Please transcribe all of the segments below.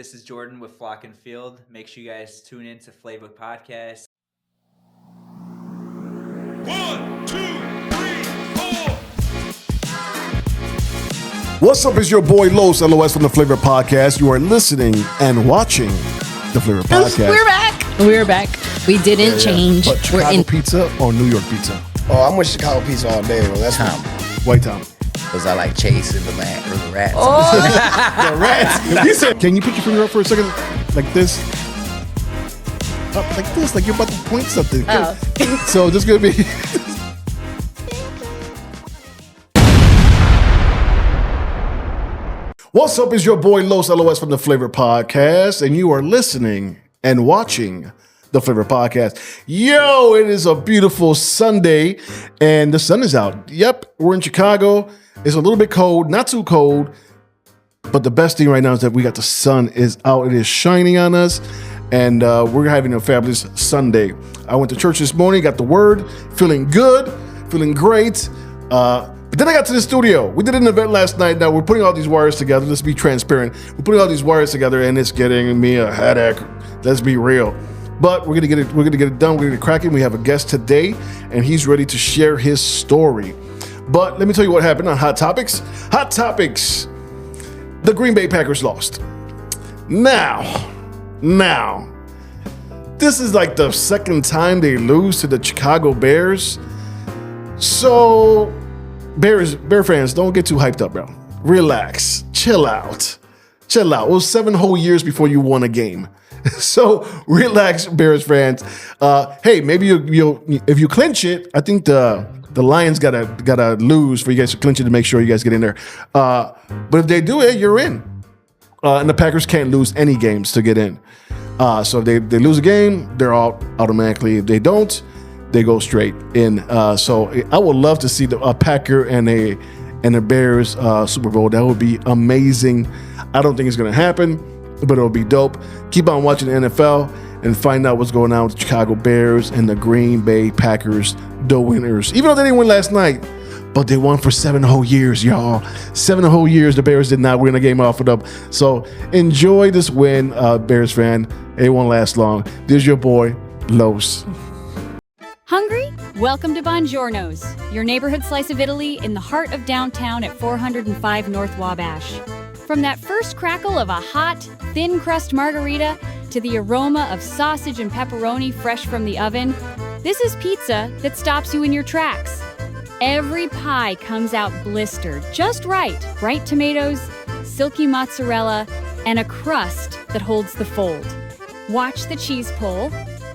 This is Jordan with Flock and Field. Make sure you guys tune in to Flaybook Podcast. 1, 2, 3, 4. What's up? It's your boy Los from the Flavor Podcast. You are listening and watching the Flavor Podcast. We're back. We didn't change. But Chicago pizza or New York pizza? Oh, I'm with Chicago pizza all day. Well, that's Tom. White Tom. Because I like chasing the rats. The rats. You said, can you put your finger up for a second? Like this? Up like this. Like you're about to point something. Oh. So this is going to be... What's up? It's your boy Los from the Flavor Podcast, and you are listening and watching the Flavor Podcast. Yo, it is a beautiful Sunday, and the sun is out. Yep, we're in Chicago. It's a little bit cold, not too cold, but the best thing right now is that we got the sun is out. It is shining on us, and we're having a fabulous Sunday. I went to church this morning, got the word, feeling good, feeling great. But then I got to the studio. We did an event last night. Now we're putting all these wires together. Let's be transparent. We're putting all these wires together, and it's getting me a headache. Let's be real. But we're gonna get it. We're gonna get it done. We're gonna get it cracking. We have a guest today, and he's ready to share his story. But let me tell you what happened on Hot Topics. Hot Topics. The Green Bay Packers lost. Now, this is like the second time they lose to the Chicago Bears. So. Bear fans, don't get too hyped up, bro. Relax. Chill out. It was 7 whole years before you won a game. So relax, Bears fans. Hey, maybe if you clinch it, I think the Lions gotta lose for you guys to clinch it to make sure you guys get in there. But if they do it, you're in. And the Packers can't lose any games to get in. So if they lose a game, they're out automatically. If they don't, they go straight in. So I would love to see a Packer and a Bears Super Bowl. That would be amazing. I don't think it's going to happen, but it'll be dope. Keep on watching the NFL and find out what's going on with the Chicago Bears and the Green Bay Packers, the winners. Even though they didn't win last night, but they won for 7 whole years, y'all. 7 whole years, the Bears did not win a game off of them. So enjoy this win, Bears fan. It won't last long. This is your boy, Los. Hungry? Welcome to Buongiorno's, your neighborhood slice of Italy in the heart of downtown at 405 North Wabash. From that first crackle of a hot, thin crust margarita to the aroma of sausage and pepperoni fresh from the oven, this is pizza that stops you in your tracks. Every pie comes out blistered, just right. Bright tomatoes, silky mozzarella, and a crust that holds the fold. Watch the cheese pull.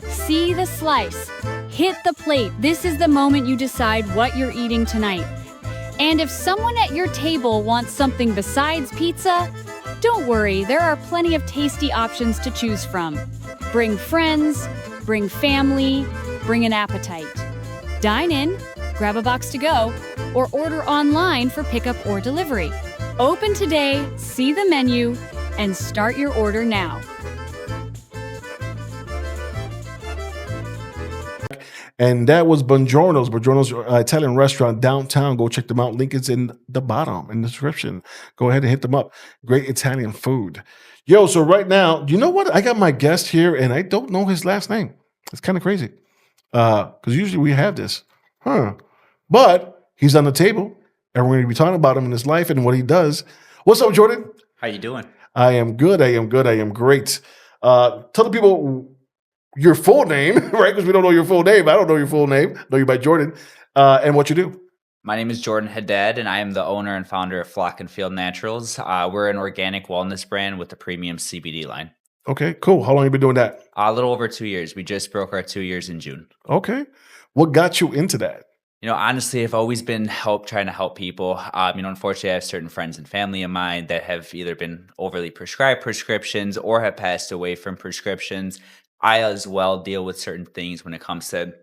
See the slice. Hit the plate. This is the moment you decide what you're eating tonight. And if someone at your table wants something besides pizza, don't worry, there are plenty of tasty options to choose from. Bring friends, bring family, bring an appetite. Dine in, grab a box to go, or order online for pickup or delivery. Open today, see the menu, and start your order now. And that was Buongiorno's. Buongiorno's Italian restaurant downtown. Go check them out. Link is in the bottom in the description. Go ahead and hit them up. Great Italian food. Yo, so right now, you know what? I got my guest here, and I don't know his last name. It's kind of crazy. Because usually we have this. But he's on the table, and we're going to be talking about him in his life and what he does. What's up, Jordan? How you doing? I am good. I am great. Tell the people your full name, right? Because we don't know your full name. I don't know your full name. I know you by Jordan. And what you do. My name is Jordan Haddid, and I am the owner and founder of Flock and Field Naturals. We're an organic wellness brand with a premium CBD line. Okay, cool. How long have you been doing that? A little over 2 years. We just broke our 2 years in June. Okay. What got you into that? Honestly, I've always been trying to help people. Unfortunately, I have certain friends and family of mine that have either been overly prescribed prescriptions or have passed away from prescriptions. I as well deal with certain things when it comes to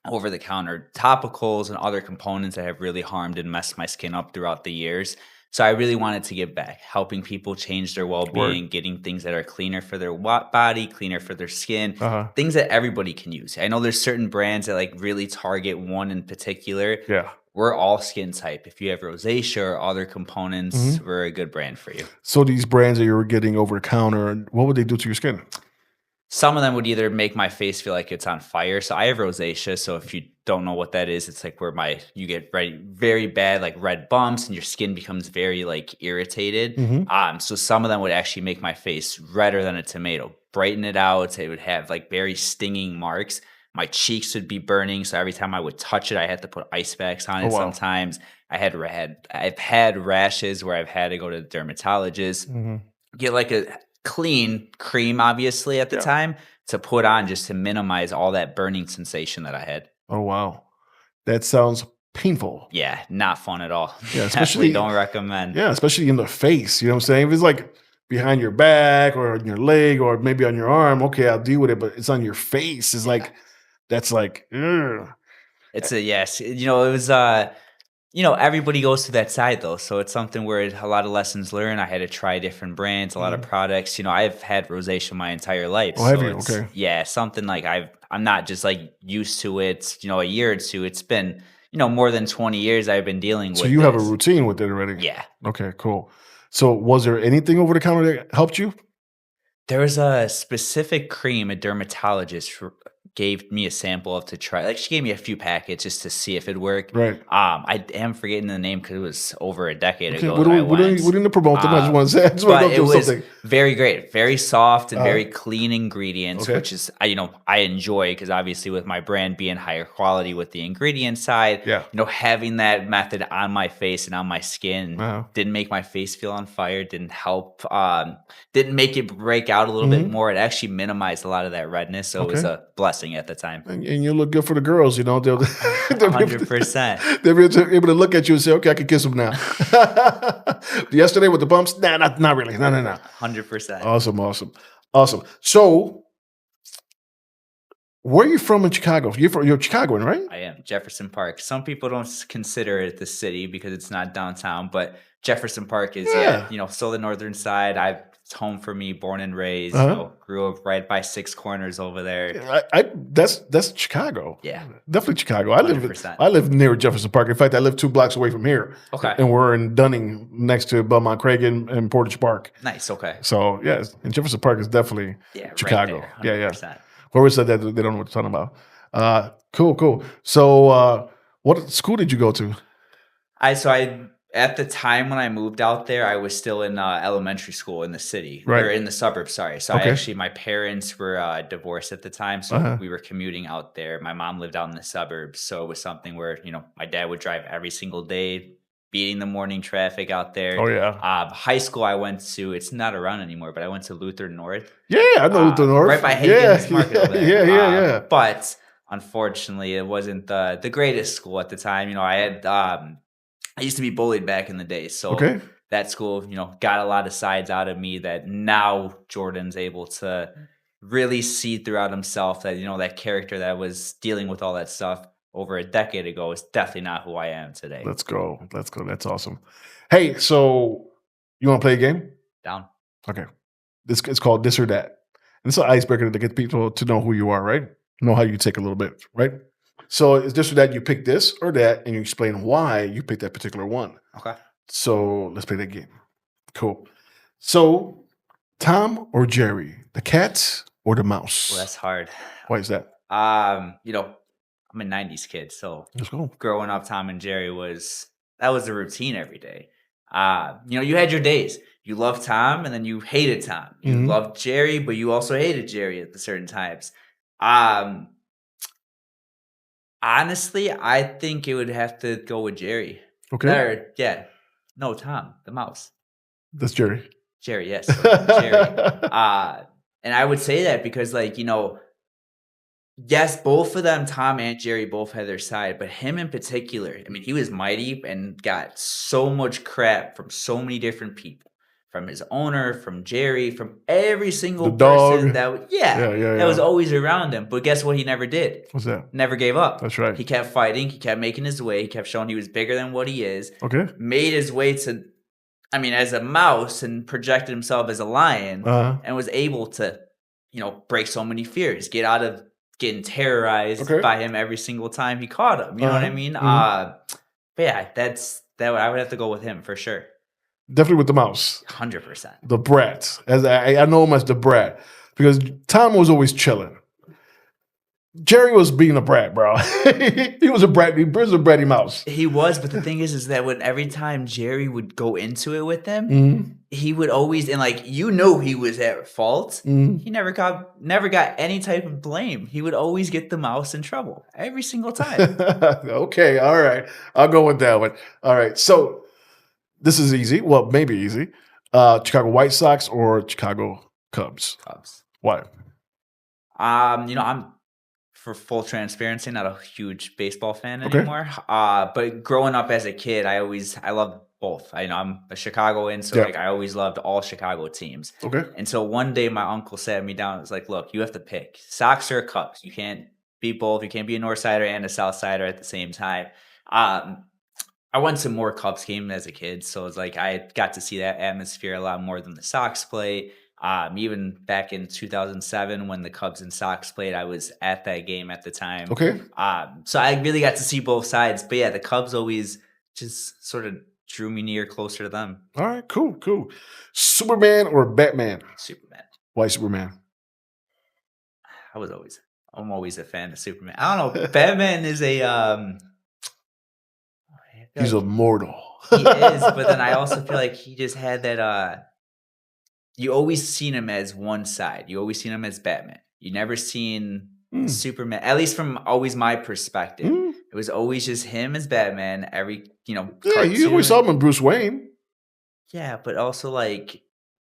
over-the-counter topicals and other components that have really harmed and messed my skin up throughout the years. So I really wanted to give back, helping people change their well-being, getting things that are cleaner for their body, cleaner for their skin, things that everybody can use. I know there's certain brands that really target one in particular. Yeah. we're all skin type. If you have rosacea or other components, we're a good brand for you. So these brands that you were getting over the counter, what would they do to your skin? Some of them would either make my face feel like it's on fire. So I have rosacea. So if you don't know what that is, it's like where you get very bad like red bumps and your skin becomes very like irritated. So some of them would actually make my face redder than a tomato, brighten it out. It would have like very stinging marks. My cheeks would be burning. So every time I would touch it, I had to put ice packs on it. wow. Sometimes I've had rashes where I've had to go to the dermatologist, get like a clean cream, obviously, at the time to put on just to minimize all that burning sensation that I had. Oh, wow. That sounds painful. Yeah, not fun at all. Yeah, Definitely especially don't recommend. Yeah, especially in the face. You know what I'm saying? If it's like behind your back or on your leg or maybe on your arm, okay, I'll deal with it. But it's on your face. It's like that's like, ugh. It's a yes. It was everybody goes to that side though. So it's something where a lot of lessons learned. I had to try different brands, a lot of products. I've had rosacea my entire life. Oh, have so you? Okay. Yeah, something like I'm not just like used to it, a year or two. It's been, more than 20 years I've been dealing with So you have a this. routine with it already? Yeah. Okay, cool. So was there anything over the counter that helped you? There was a specific cream a dermatologist gave me a sample of to try. Like she gave me a few packets just to see if it worked. Right. I am forgetting the name because it was over a decade Okay, ago. we that I don't, we don't, went. we didn't promote them. I just want to say, I just want But to it know was something. very great, very soft and very clean ingredients, Okay. which is I enjoy because obviously with my brand being higher quality with the ingredient side, Yeah. having that method on my face and on my skin Wow. didn't make my face feel on fire, didn't help, didn't make it break out a little bit more. It actually minimized a lot of that redness, so it was Okay. a blessing at the time. And you look good for the girls, they'll be able 100%. they'll be able to look at you and say, okay, I can kiss them now. Yesterday with the bumps, nah, not really. No. 100%. Awesome. So where are you from in Chicago? You're Chicagoan, right? I am. Jefferson Park. Some people don't consider it the city because it's not downtown, but Jefferson Park is, still the northern side. It's home for me, born and raised. Grew up right by Six Corners over there. That's Chicago. Yeah. Definitely Chicago. 100%. I live near Jefferson Park. In fact, I live 2 blocks away from here. Okay. And we're in Dunning next to Belmont Craig and Portage Park. Nice. Okay. So, yes, and Jefferson Park is definitely Chicago. Right there, 100%. Whoever said that, they don't know what you're talking about. Cool. So, what school did you go to? At the time when I moved out there, I was still in elementary school in the city, Right. or in the suburbs. Sorry. So Okay. my parents were divorced at the time, so Uh-huh. we were commuting out there. My mom lived out in the suburbs, so it was something where my dad would drive every single day, beating the morning traffic out there. Oh, yeah. High school I went to, it's not around anymore, but I went to Luther North. Yeah, I know the North. Right by Hagen's Market over there. Yeah. But unfortunately, it wasn't the greatest school at the time. I used to be bullied back in the day. So Okay. that school, got a lot of sides out of me that now Jordan's able to really see throughout himself that, that character that was dealing with all that stuff over a decade ago is definitely not who I am today. Let's go. That's awesome. Hey, so you want to play a game? Down. Okay. It's called This or That. And it's an icebreaker to get people to know who you are, right? Know how you take a little bit, right? So it's this or that. You pick this or that, and you explain why you picked that particular one. Okay. So let's play that game. Cool. So Tom or Jerry, the cat or the mouse? Well, that's hard. Why is that? I'm a 90s kid, so Let's go. growing up, Tom and Jerry was a routine every day. You had your days. You loved Tom and then you hated Tom. You loved Jerry, but you also hated Jerry at the certain times. Honestly, I think it would have to go with Jerry. Okay. No, Tom, the mouse. That's Jerry. Jerry, yes. Jerry. And I would say that because, yes, both of them, Tom and Jerry, both had their side, but him in particular, he was mighty and got so much crap from so many different people. From his owner, from Jerry, from every single The dog. person that was always around him. But guess what he never did? What's that? Never gave up. That's right. He kept fighting. He kept making his way. He kept showing he was bigger than what he is. Okay. Made his way to, as a mouse and projected himself as a lion and was able to, break so many fears, get out of getting terrorized by him every single time he caught him. You know what I mean? But yeah, I would have to go with him for sure. Definitely with the mouse. 100%. The brat. As I know him as the brat. Because Tom was always chilling. Jerry was being a brat, bro. He was a brat. He was a bratty mouse. He was, but the thing is that when every time Jerry would go into it with them, Mhm. he would always and like he was at fault. Mhm. He never got any type of blame. He would always get the mouse in trouble every single time. Okay, all right. I'll go with that one. All right. So this is easy. Well, maybe easy. Chicago White Sox or Chicago Cubs? Cubs. Why? I'm for full transparency, not a huge baseball fan Okay. anymore. But growing up as a kid, I loved both. I'm a Chicagoan, so Yeah. like I always loved all Chicago teams. Okay. And so one day my uncle sat me down and was like, look, you have to pick Sox or Cubs. You can't be both. You can't be a North Sider and a South Sider at the same time. I went to more Cubs games as a kid, so it's like I got to see that atmosphere a lot more than the Sox play. Even back in 2007 when the Cubs and Sox played, I was at that game at the time. Okay. So I really got to see both sides. But yeah, the Cubs always just sort of drew me closer to them. All right. Cool. Cool. Superman or Batman? Superman. Why Superman? I'm always a fan of Superman. I don't know. Batman is a He's immortal. he is, but then I also feel like he just had that you always seen him as one side. You always seen him as Batman. You never seen Superman, at least from always my perspective. It was always just him as Batman. Yeah, cartoon. you always saw him in Bruce Wayne. Yeah, but also like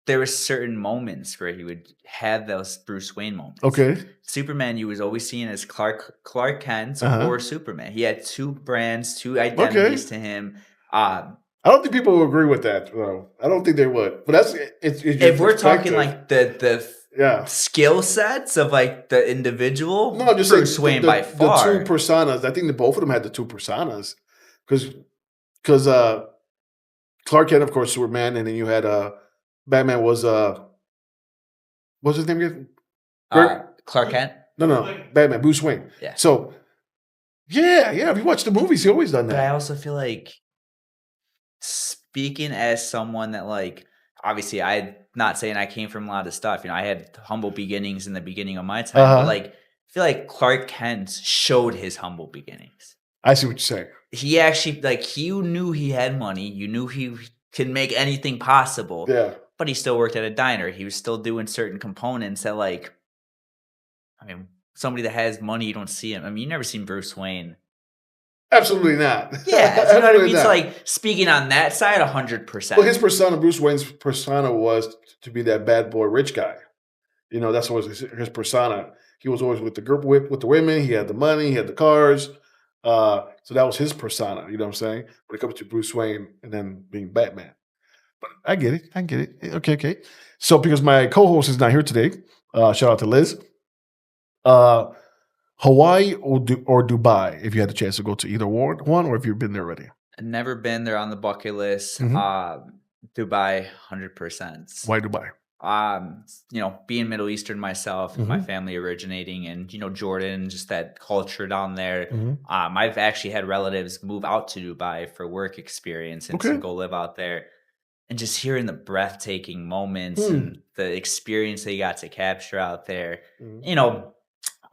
there were certain moments where he would have those Bruce Wayne moments. Okay. Superman, you was always seen as Clark Kent or Superman. He had two brands, two identities to him. I don't think people will agree with that, though. I don't think they would. But that's it's If we're talking perspective. like the skill sets of like the individual, No, just Bruce saying Wayne by the far. two personas. I think that both of them had the two personas, because Clark Kent, of course, Superman, and then you had Batman was what's his name again? Clark Kent. No, Batman, Bruce Wayne. Yeah. So yeah. If you watch the movies, he always done But I that. also feel like speaking as someone that like obviously I'm not saying I came from a lot of stuff. I had humble beginnings in the beginning of my time, but like I feel like Clark Kent showed his humble beginnings. I see what you're saying. He actually you knew he had money. You knew he could make anything possible. Yeah. But he still worked at a diner. He was still doing certain components that somebody that has money, you don't see him. You never seen Bruce Wayne. Absolutely not. Yeah, you know what I mean? Absolutely So not. speaking on that side, 100%. Well, his persona, Bruce Wayne's persona, was to be that bad boy rich guy. That's what was his persona. He was always with the group, with the women. He had the money. He had the cars. So that was his persona. You know what I'm saying? When it comes to Bruce Wayne and then being Batman. But I get it. Okay. So because my co-host is not here today, shout out to Liz. Hawaii or Dubai, if you had the chance to go to either one, or if you've been there already. I've never been there on the bucket list. Mhm. Dubai, 100%. Why Dubai? Being Middle Eastern myself, my family originating in, Jordan, just that culture down there. I've actually had relatives move out to Dubai for work experience and to go live out there. And just hearing the breathtaking moments and the experience they got to capture out there.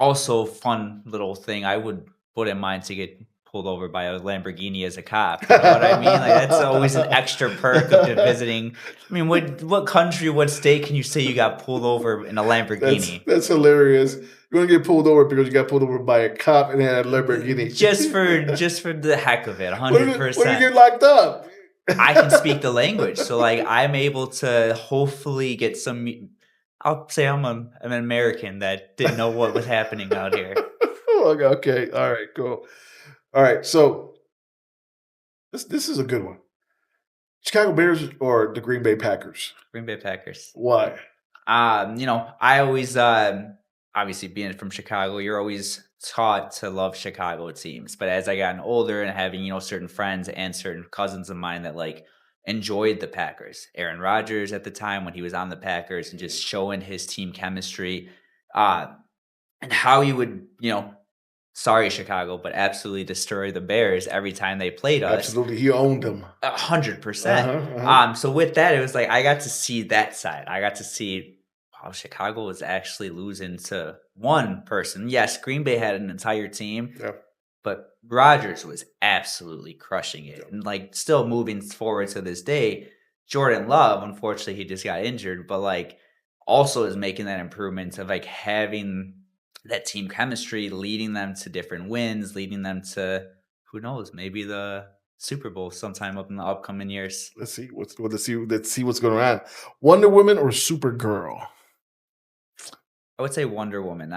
Also fun little thing, I wouldn't mind to get pulled over by a Lamborghini as a cop. You know what I mean? Like that's always an extra perk of visiting. What country, what state can you say you got pulled over in a Lamborghini? That's hilarious. You want to get pulled over because you got pulled over by a cop and had a Lamborghini. Just for the heck of it, 100%. What if you get locked up? I can speak the language, so I'm able to hopefully get some. I'll say I'm an American that didn't know what was happening out here. Okay. All right. Cool. All right. So this is a good one. Chicago Bears or the Green Bay Packers? Green Bay Packers. Why? I always obviously being from Chicago, you're always taught to love Chicago teams. But as I gotten older and having certain friends and certain cousins of mine that enjoyed the Packers. Aaron Rodgers at the time when he was on the Packers and just showing his team chemistry, and how he would, sorry, Chicago, but absolutely destroy the Bears every time they played us. Absolutely, he owned them. 100%. So with that, it was like I got to see that side. I got to see how Chicago was actually losing to one person. Yes, Green Bay had an entire team, Yeah. but Rodgers was absolutely crushing it. And like still moving forward to this day, Jordan Love, unfortunately, he just got injured, but like also is making that improvement of like having that team chemistry, leading them to different wins, leading them to who knows, maybe the Super Bowl sometime up in the upcoming years. Let's see what's going on. Wonder Woman or Supergirl? I would say Wonder Woman.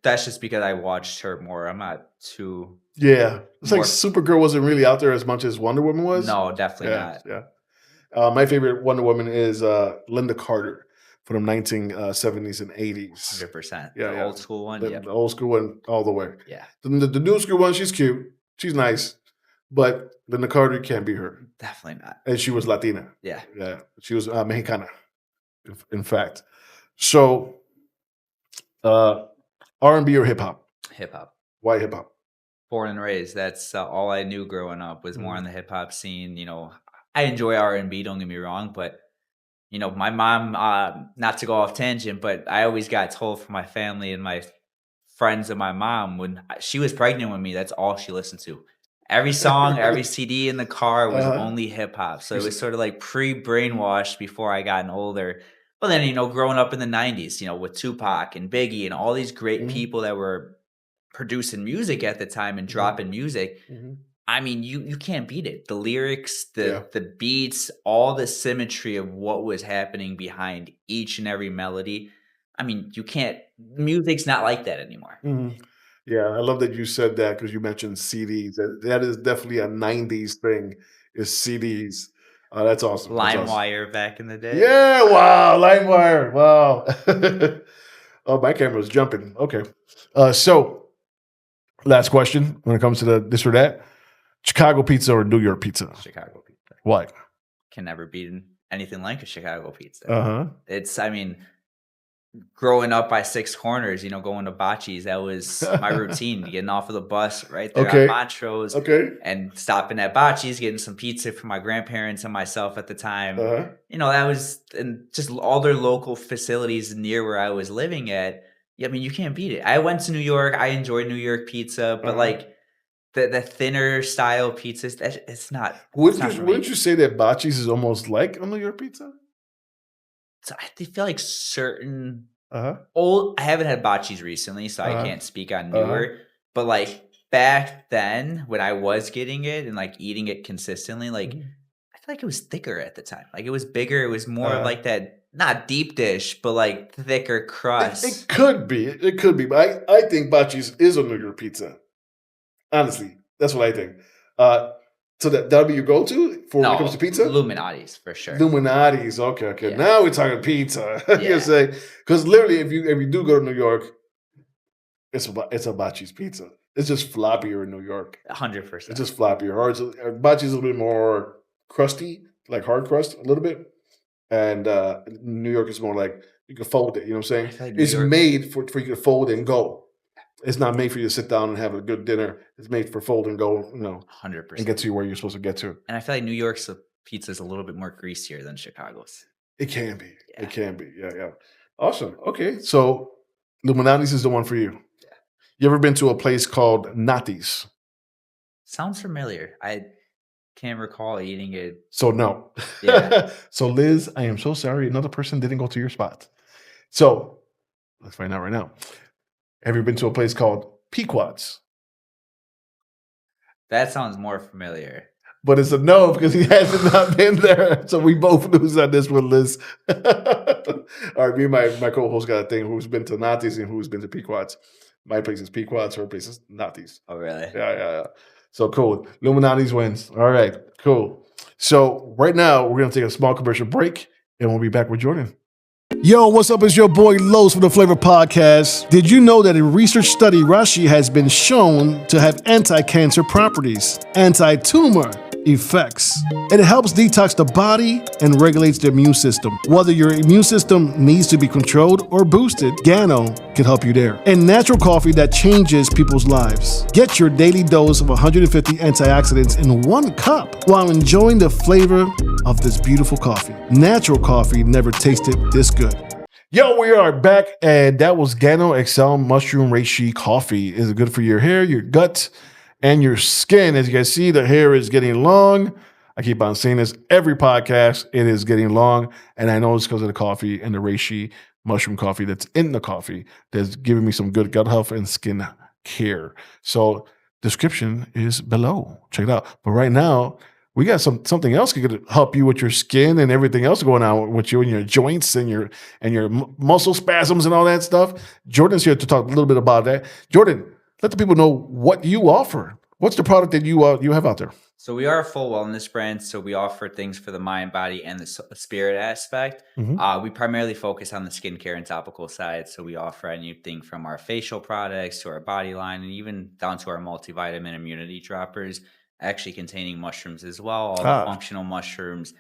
That's just because I watched her more. I'm not too Yeah, it's like More- Supergirl wasn't really out there as much as Wonder Woman was. no, definitely not. Yeah. My favorite Wonder Woman is Linda Carter from the 1970s and 80s. 100%. Yeah, The yeah. old school one. The old school one all the way. Yeah, The new school one, she's cute. She's nice. But Linda Carter can't be her. definitely not. And she was Latina. Yeah, Yeah. She was Mexicana, in fact. So, R&B or hip hop? hip hop. Why hip hop? Born and raised. That's all I knew growing up was more Mhm. on the hip hop scene. I enjoy R&B. Don't get me wrong, but my mom. Not to go off tangent, but I always got told from my family and my friends of my mom when she was pregnant with me. That's all she listened to. Every song, every CD in the car was Uh-huh. only hip hop. So it was sort of like pre-brainwashed before I gotten older. But then, growing up in the 90s, with Tupac and Biggie and all these great Mhm. people that were producing music at the time and dropping music. Mhm. I mean, you can't beat it. The lyrics, Yeah. the beats, all the symmetry of what was happening behind each and every melody. I mean, you can't. Music's not like that anymore. Mhm. Yeah, I love that you said that because you mentioned CDs. That is definitely a 90s thing, is CDs. That's awesome. That's awesome. LimeWire back in the day. Yeah, wow, LimeWire, wow. Oh, my camera's jumping. Okay. So, last question when it comes to this or that. Chicago pizza or New York pizza? Chicago pizza Why? can never beat anything like a Chicago pizza. Uh-huh. I mean, growing up by Six Corners, going to Bocce's, that was my routine. Getting off of the bus right there Okay. on Montrose Okay. and stopping at Bocce's, getting some pizza for my grandparents and myself at the time. Uh-huh. That was and just all their local facilities near where I was living at. I mean, you can't beat it. I went to New York. I enjoyed New York pizza, but Uh-huh. like the thinner style pizzas, it's not. Wouldn't you say that Bocce's is almost like a New York pizza? So I feel like certain Uh-huh. I haven't had Bocce's recently, so Uh-huh. I can't speak on newer. But like back then, when I was getting it and like eating it consistently, like Mhm. I feel like it was thicker at the time. Like it was bigger. It was more of Uh-huh. like that, not deep dish, but like thicker crust. It could be. It could be. But I think Bocce's is a New York pizza. Honestly, that's what I think. So that'll be your go-to when it comes to pizza? Illuminati's for sure. Illuminati's. Okay. Yeah. Now we're talking pizza. You Yeah. can say, because literally, if you do go to New York, it's a Bocce's pizza. It's just floppier in New York. 100%. It's just floppier. Bocce's a little bit more crusty, like hard crust, a little bit. And New York is more like you can fold it. You know what I'm I saying? feel like New It's York- made for you to fold and go. It's not made for you to sit down and have a good dinner. It's made for fold and go, 100%. and get to where you're supposed to get to. And I feel like New York's pizza is a little bit more greasier than Chicago's. It can be. Yeah. It can be. Yeah. Awesome. Okay. So Illuminati's is the one for you. Yeah. You ever been to a place called Nati's? Sounds familiar. I can't recall eating it. So no. Yeah. So Liz, I am so sorry. Another person didn't go to your spot. So let's find out right now. Have you been to a place called Pequod's? That sounds more familiar. But it's a no because he hasn't not been there. So we both lose on this one, Liz. All right, me and my co-host got a thing who's been to Nati's and who's been to Pequod's. My place is Pequod's, her place is Nati's. Oh, really? Yeah. So cool. Illuminati's wins. All right, cool. So right now we're gonna take a small commercial break and we'll be back with Jordan. Yo, what's up? It's your boy Los from the Flavor Podcast. Did you know that a research study, Rashi, has been shown to have anti-cancer properties, anti-tumor, effects. It helps detox the body and regulates the immune system. Whether your immune system needs to be controlled or boosted, Gano can help you there. And natural coffee that changes people's lives. Get your daily dose of 150 antioxidants in 1 cup while enjoying the flavor of this beautiful coffee. Natural coffee never tasted this good. Yo, we are back, and that was Gano XL Mushroom Reishi Coffee. Is it good for your hair, your gut, and your skin? As you guys see, the hair is getting long. I keep on saying this every podcast. It is getting long, and I know it's because of the coffee and the reishi mushroom coffee that's in the coffee that's giving me some good gut health and skin care. So description is below. Check it out. But right now, we got something else that could help you with your skin and everything else going on with you and your joints and your muscle spasms and all that stuff. Jordan's here to talk a little bit about that. Jordan, let the people know what you offer. What's the product that you have out there? So we are a full wellness brand. So we offer things for the mind, body, and the spirit aspect. We primarily focus on the skincare and topical side. So we offer anything from our facial products to our body line and even down to our multivitamin immunity droppers, actually containing mushrooms as well, all the functional mushrooms.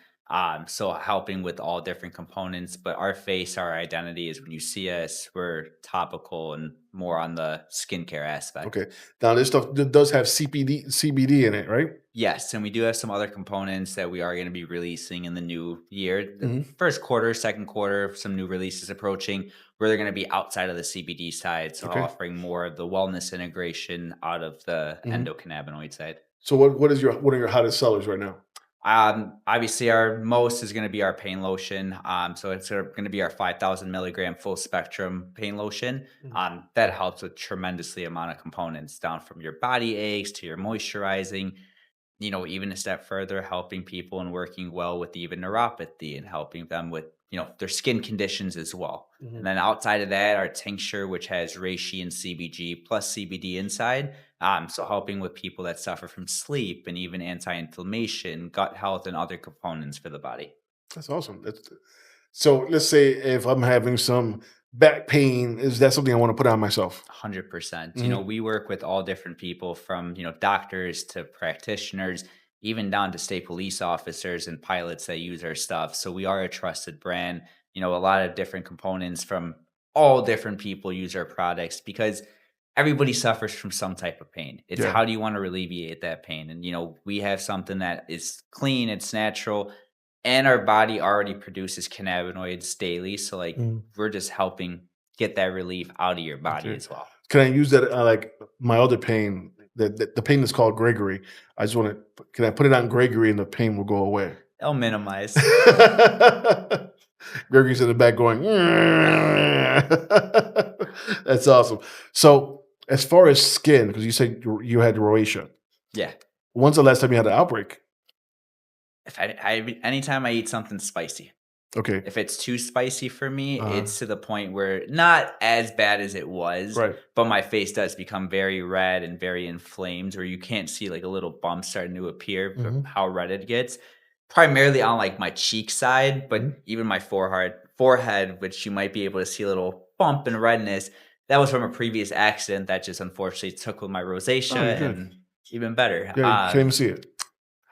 So helping with all different components, but our face, our identity is when you see us, we're topical and more on the skincare aspect. Okay. Now this stuff does have CBD in it, right? Yes, and we do have some other components that we are going to be releasing in the new year. The first quarter, second quarter, some new releases approaching where they're going to be outside of the CBD side. So offering more of the wellness integration out of the endocannabinoid side. So what are your hottest sellers right now? Obviously our most is going to be our pain lotion. So it's going to be our 5,000 milligram full spectrum pain lotion. That helps with tremendously amount of components down from your body aches to your moisturizing, even a step further, helping people and working well with even neuropathy and helping them with, their skin conditions as well. And then outside of that, our tincture, which has reishi and CBG plus CBD inside. So helping with people that suffer from sleep and even anti-inflammation, gut health, and other components for the body. That's awesome. So let's say if I'm having some back pain, is that something I want to put on myself? 100%. We work with all different people from, doctors to practitioners, even down to state police officers and pilots that use our stuff. So we are a trusted brand. A lot of different components from all different people use our products because everybody suffers from some type of pain. It's how do you want to alleviate that pain? And, we have something that is clean, it's natural, and our body already produces cannabinoids daily. So we're just helping get that relief out of your body as well. Can I use that like my other pain? The pain is called Gregory. I just want to. Can I put it on Gregory and the pain will go away? It'll minimize. Gregory's in the back going. That's awesome. So as far as skin, because you said you had rosacea. Yeah. When's the last time you had an outbreak? If anytime I eat something spicy. Okay. If it's too spicy for me, it's to the point where not as bad as it was, right, but my face does become very red and very inflamed, or you can't see like a little bump starting to appear from how red it gets. Primarily on like my cheek side, but even my forehead, which you might be able to see a little bump and redness. That was from a previous accident that just unfortunately took with my rosacea and even better. Yeah, you can't even see it.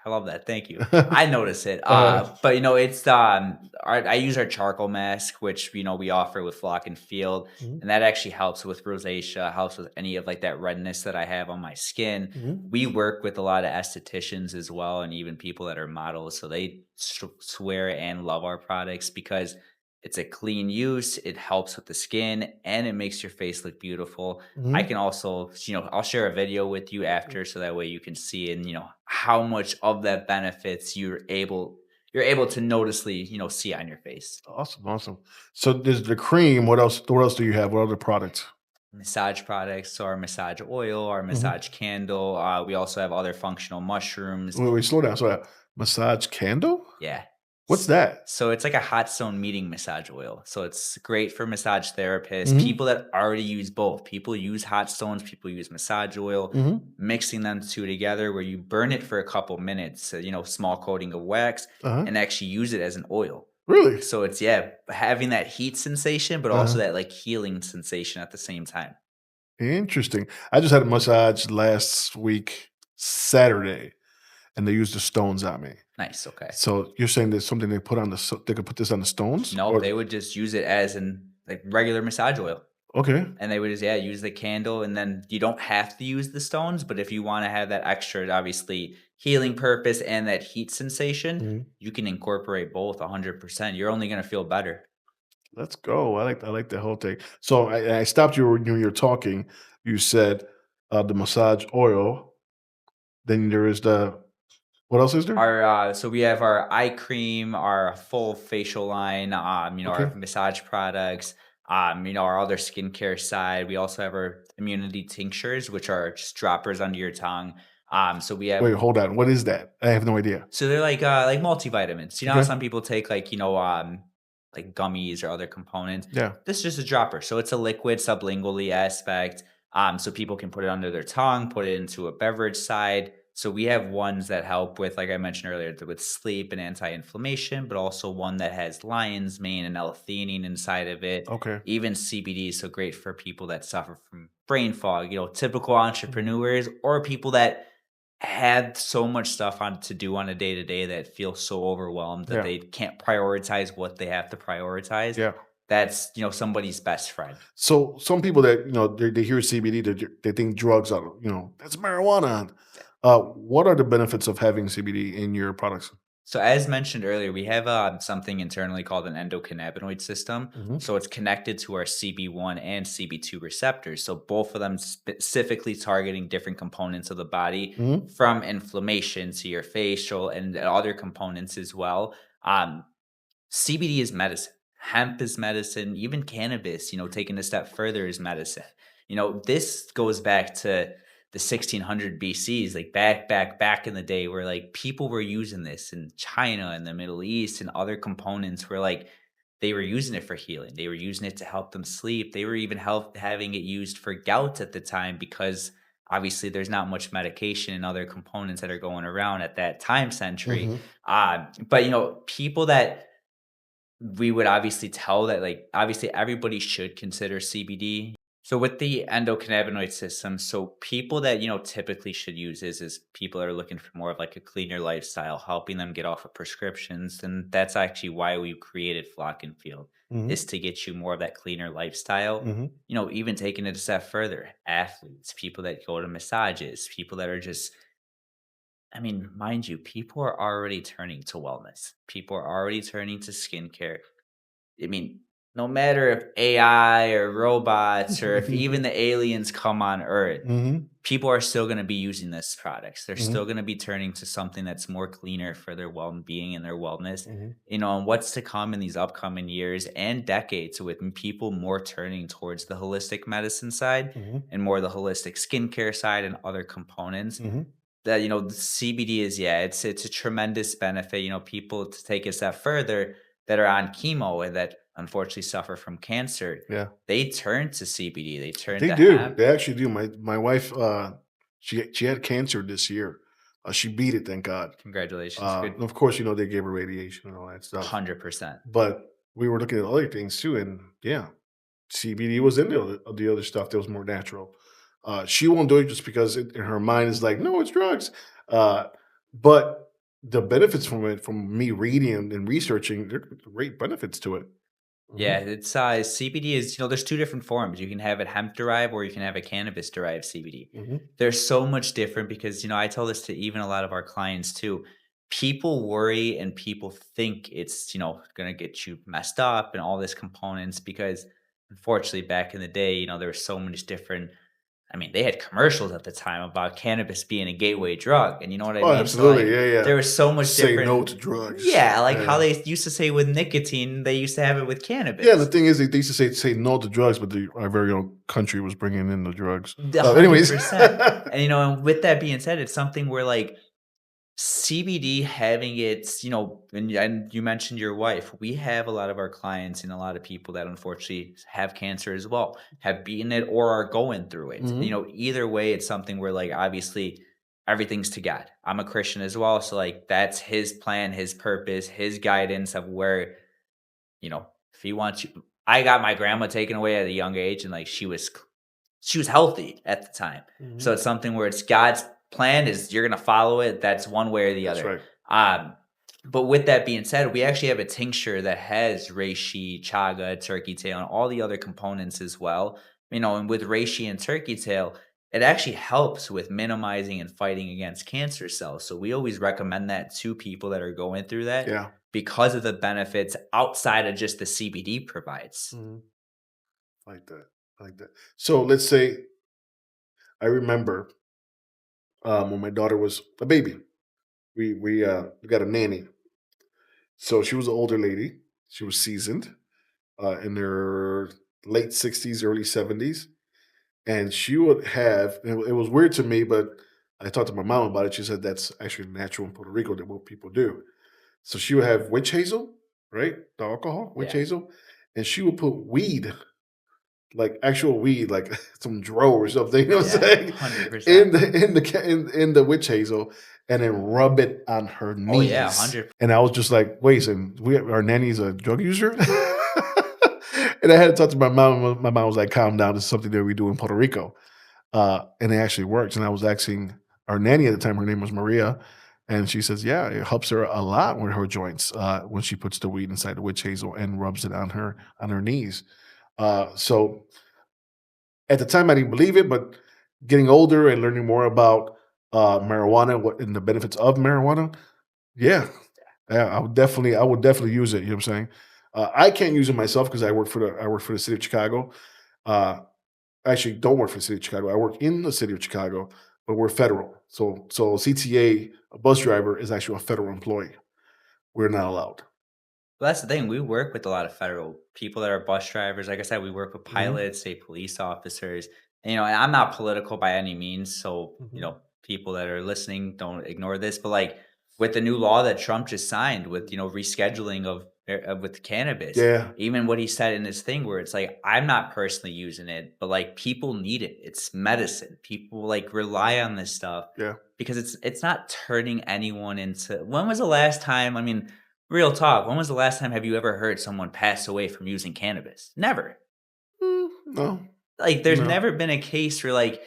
I love that. Thank you. I notice it. But it's I use our charcoal mask, which we offer with Flock and Field, and that actually helps with rosacea, helps with any of like that redness that I have on my skin. We work with a lot of estheticians as well, and even people that are models, so they swear and love our products because it's a clean use, it helps with the skin, and it makes your face look beautiful. I can also, I'll share a video with you after so that way you can see and, how much of that benefits you're able to noticeably, see on your face. Awesome. So there's the cream. What else do you have? What other products? Massage products, so our massage oil, our massage candle. We also have other functional mushrooms. Wait, slow down. Massage candle? Yeah. What's that? So it's like a hot stone meeting massage oil. So it's great for massage therapists, people that already use both. People use hot stones, people use massage oil, mixing them two together where you burn it for a couple minutes, small coating of wax, and actually use it as an oil. Really? So it's, having that heat sensation, but also that like healing sensation at the same time. Interesting. I just had a massage last week, Saturday. and they use the stones on me. Nice. Okay. So you're saying there's something they put on they could put this on the stones? No, Or they would just use it as like regular massage oil. okay. And they would just, use the candle, and then you don't have to use the stones, but if you wanna have that extra, obviously, healing purpose and that heat sensation, Mhm. you can incorporate both 100%. You're only gonna feel better. Let's go. I like the whole thing. So I stopped you when you were talking. You said the massage oil. Then there is the what else is there? So we have our eye cream, our full facial line, Okay. our massage products, our other skincare side. We also have our immunity tinctures, which are just droppers under your tongue. So we have Wait, hold on. What is that? I have no idea. So they're like multivitamins. You know how Okay. some people take like gummies or other components. Yeah. This is just a dropper. So it's a liquid sublingually aspect. So people can put it under their tongue, put it into a beverage side. So we have ones that help with, like I mentioned earlier, with sleep and anti-inflammation, but also one that has lion's mane and L-theanine inside of it. Okay. Even CBD, so great for people that suffer from brain fog, typical Mhm. entrepreneurs or people that had so much stuff on to do on a day to day that feel so overwhelmed that Yeah. they can't prioritize what they have to prioritize. Yeah. That's somebody's best friend. So some people that they hear CBD, they think drugs are that's marijuana. What are the benefits of having CBD in your products? So as mentioned earlier, we have something internally called an endocannabinoid system. Hmm. So it's connected to our CB1 and CB2 receptors. So both of them specifically targeting different components of the body, Hmm. from inflammation to your facial and other components as well. Um, CBD is medicine. Hemp is medicine. Even cannabis, taken a step further, is medicine. This goes back to the 1600 BCs, like back in the day, where like people were using this in China and the Middle East and other components where like they were using it for healing. They were using it to help them sleep. They were even having it used for gout at the time because obviously there's not much medication and other components that are going around at that time century. Hmm. But people that we would obviously tell that, like, obviously everybody should consider CBD. So with the endocannabinoid system, so people that typically should use this is people that are looking for more of like a cleaner lifestyle, helping them get off of prescriptions, and that's actually why we created Flock and Field, Hmm. is to get you more of that cleaner lifestyle. Hmm. Even taking it a step further, athletes, people that go to massages, people that are just, I mean, mind you, people are already turning to wellness. People are already turning to skincare. I mean, no matter if AI or robots or if even the aliens come on Earth, Hmm. people are still going to be using this products. They're Hmm. still going to be turning to something that's more cleaner for their well-being and their wellness. Hmm. And what's to come in these upcoming years and decades with people more turning towards the holistic medicine side Hmm. and more the holistic skincare side and other components Hmm. that the CBD is, it's a tremendous benefit. People, to take a step further, that are on chemo and that unfortunately suffer from cancer, Yeah. they turn to CBD, they turn They to do. hemp. They actually do. My wife, she had cancer this year. She beat it, thank God. Congratulations. Good. Of course, they gave her radiation and all that stuff. 100%. But we were looking at other things too, and yeah, CBD was in the other stuff that was more natural. She won't do it just because in her mind is like, no, it's drugs. Uh, but the benefits from it, from me reading and researching, there are great benefits to it. Yeah, Mhm. it's CBD is, there's two different forms. You can have it hemp derived or you can have a cannabis derived CBD. Mhm. There's so much different because, I tell this to even a lot of our clients too. People worry and people think it's, going to get you messed up and all this components because unfortunately back in the day, there were so much different. I mean, they had commercials at the time about cannabis being a gateway drug, and you know what I Oh, mean? So, absolutely. like, Yeah, yeah. there was so much Say no different. to drugs. Yeah, like how Yeah. they used to say with nicotine, they used to have it with Yeah, the cannabis. thing is, they used to say no to drugs, but our very own country was bringing in the drugs. The Anyways, 100%. And with that being said, it's something where like CBD having its, and you mentioned your wife. We have a lot of our clients and a lot of people that unfortunately have cancer as well, have beaten it or are going through it. Mhm. Either way, it's something where like obviously everything's to God. I'm a Christian as well. So like that's his plan, his purpose, his guidance of where, if he wants you. I got my grandma taken away at a young age and like she was healthy at the time. Mhm. So it's something where it's God's plan is you're gonna follow it. That's one way or the That's other. right. But with that being said, we actually have a tincture that has reishi, chaga, turkey tail, and all the other components as well. And with reishi and turkey tail, it actually helps with minimizing and fighting against cancer cells. So we always recommend that to people that are going through that Yeah. because of the benefits outside of just the CBD provides. Mhm. Like that. Like that. So let's say I remember when my daughter was a baby. We got a nanny. So she was an older lady. She was seasoned in her late 60s, early 70s. And she would have, it was weird to me, but I talked to my mom about it. She said that's actually natural in Puerto Rico, that what people do. So she would have witch hazel, right? The alcohol, witch Yeah. hazel. And she would put weed, like actual weed, like some dro or something, you know what I'm Yeah, saying? 100%. In the witch hazel, and then rub it on her Oh yeah, knees. 100. And I was just like, wait, and our nanny's a drug user? And I had to talk to my mom. My mom was like, calm down. This is something that we do in Puerto Rico. And it actually works. And I was asking our nanny at the time, her name was Maria, and she says, yeah, it helps her a lot with her joints when she puts the weed inside the witch hazel and rubs it on her knees. So at the time, I didn't believe it, but getting older and learning more about marijuana and the benefits of marijuana, yeah, yeah, I would definitely use it. You know what I'm saying? I can't use it myself because I work for the city of Chicago. Uh, I actually don't work for the city of Chicago. I work in the city of Chicago, but we're federal. So CTA, a bus driver, is actually a federal employee. We're not allowed. Well, that's the thing. We work with a lot of federal people that are bus drivers. Like I said, we work with Mhm, pilots, state police officers. And I'm not political by any means. So, mhm. people that are listening, don't ignore this. But like with the new law that Trump just signed with, rescheduling of with cannabis, Yeah, even what he said in his thing where it's like, I'm not personally using it, but like people need it. It's medicine. People like rely on this stuff yeah. because it's not turning anyone into. When was the last time? I mean, real talk. When was the last time have you ever heard someone pass away from using cannabis? Never. No, Like, there's no. never been a case where, like,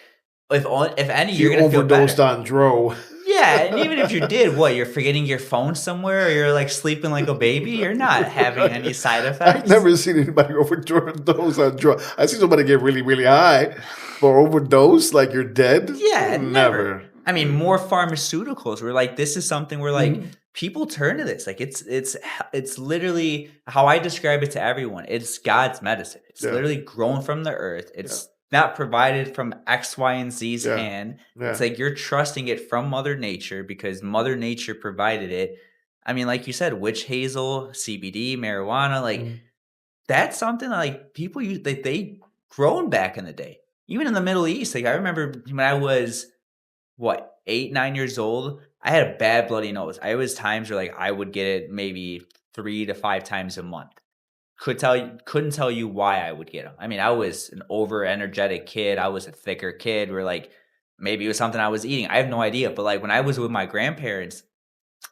if any, If you're you gonna feel overdosed better. on dro, Yeah, and even if you did, what, you're forgetting your phone somewhere or you're, like, sleeping like a baby? You're not having any side I've effects. never seen anybody overdose on drugs. I see somebody get really, really high for overdose, like you're dead. Yeah, never. Never. I mean, more pharmaceuticals. We're like, this is something where like Mhm. people turn to this. Like it's literally how I describe it to everyone. It's God's medicine. It's Yeah, literally grown from the earth. yeah, It's not provided from X, Y, and Z's yeah, hand. It's yeah. like you're trusting it from Mother Nature because Mother Nature provided it. I mean, like you said, witch hazel, CBD, marijuana, like Mhm. that's something that, like, people use they grown back in the day. Even in the Middle East, like, I remember when I was, what, 8, 9 years old, I had a bad bloody nose. I was times where, like, I would get it maybe 3 to 5 times a month. Couldn't tell you why I would get them. I mean, I was an over energetic kid. I was a thicker kid where, like, maybe it was something I was eating. I have no idea, but, like, when I was with my grandparents,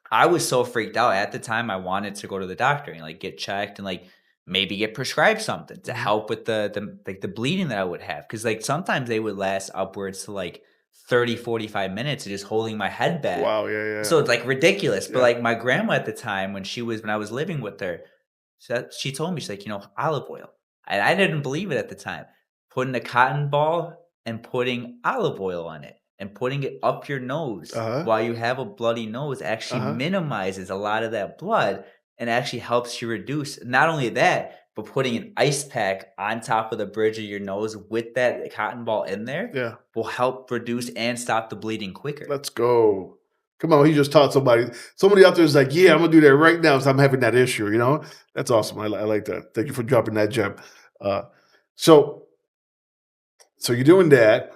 I was so freaked out at the time. I wanted to go to the doctor and like get checked and like maybe get prescribed something to Mhm. help with the bleeding that I would have. Cause like sometimes they would last upwards to like 30, 45 minutes of just holding my head back. Wow, yeah, yeah, So it's like ridiculous. But yeah. like my grandma at the time when I was living with her, she told me, she's like, olive oil. And I didn't believe it at the time. Putting a cotton ball and putting olive oil on it and putting it up your nose Uh-huh, while you have a bloody nose actually uh-huh. minimizes a lot of that blood and actually helps you reduce. Not only that, but putting an ice pack on top of the bridge of your nose with that cotton ball in there Yeah, will help reduce and stop the bleeding quicker. let's go. Come on, he just taught somebody. Somebody out there is like, yeah, I'm gonna do that right now because I'm having that issue. That's awesome. I like that. Thank you for dropping that gem. Uh, so, so you're doing that.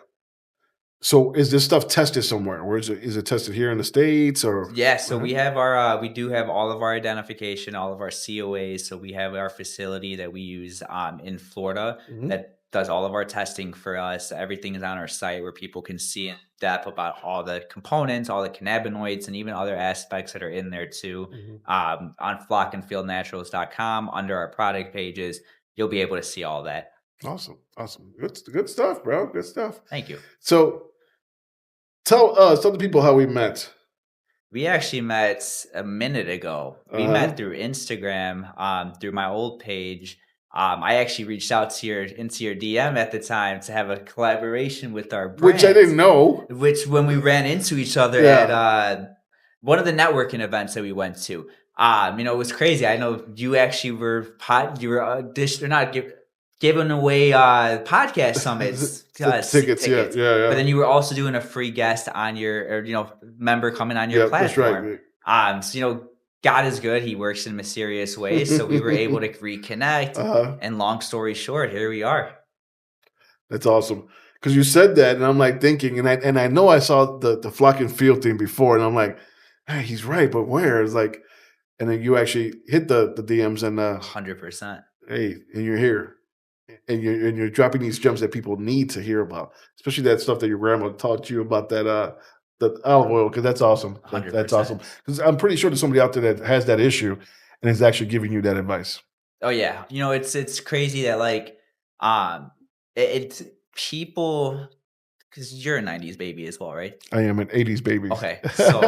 So, is this stuff tested somewhere, or is it tested here in the states, or? Yeah, so Uh-huh. we do have all of our identification, all of our COAs. So we have our facility that we use in Florida Mhm. that does all of our testing for us. Everything is on our site where people can see in depth about all the components, all the cannabinoids, and even other aspects that are in there too. Mhm. On flockandfieldnaturals.com under our product pages, you'll be able to see all that. Awesome, awesome, good stuff, bro. Good stuff. Thank you. So, Tell the people how we met. We actually met a minute ago. We Uh-huh. met through Instagram, through my old page. I actually reached out to your into your DM at the time to have a collaboration with our Which I didn't brands. know. Which when we ran into each other at Yeah. one of the networking events that we went to, it was crazy. I know you actually you were or not giving away podcast summits Tickets, yeah, tickets, yeah, but yeah. then you were also doing a free guest on your or member coming on your Yeah, that's platform. right. So God is good. He works in mysterious ways. So we were able to reconnect. Uh-huh. And long story short, here we are. That's awesome. Because you said that, and I'm like thinking, and I know I saw the flock and field thing before, and I'm like, hey, he's right, but where? It's like, and then you actually hit the DMs, and 100%. hey, and you're here, and you're dropping these gems that people need to hear about, especially that stuff that your grandma taught you about that the olive oil, because that's awesome. That's 100%. awesome. Because I'm pretty sure there's somebody out there that has that issue and is actually giving you that advice. Oh yeah, it's crazy that it's people because you're a '90s baby as well, right? I am an '80s baby. Okay, so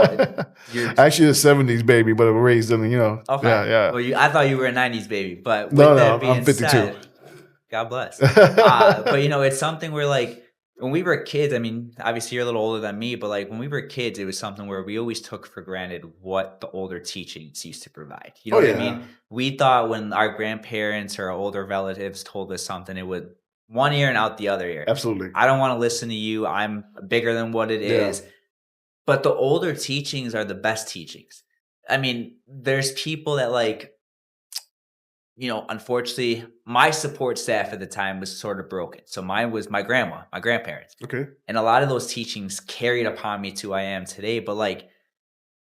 you're Actually a '70s baby, but I was raised in okay. yeah. Well, I thought you were a '90s baby, but No, with no, that I'm being 52. said, God bless. But it's something where when we were kids, I mean, obviously you're a little older than me, but when we were kids, it was something where we always took for granted what the older teachings used to provide. You know Oh what I yeah, mean? We thought when our grandparents or older relatives told us something, it would one ear and out the other ear. absolutely. I don't want to listen to you. I'm bigger than what it Yeah. is. But the older teachings are the best teachings. I mean, there's people that unfortunately, my support staff at the time was sort of broken. So mine was my grandma, my grandparents. Okay. And a lot of those teachings carried upon me to who I am today. But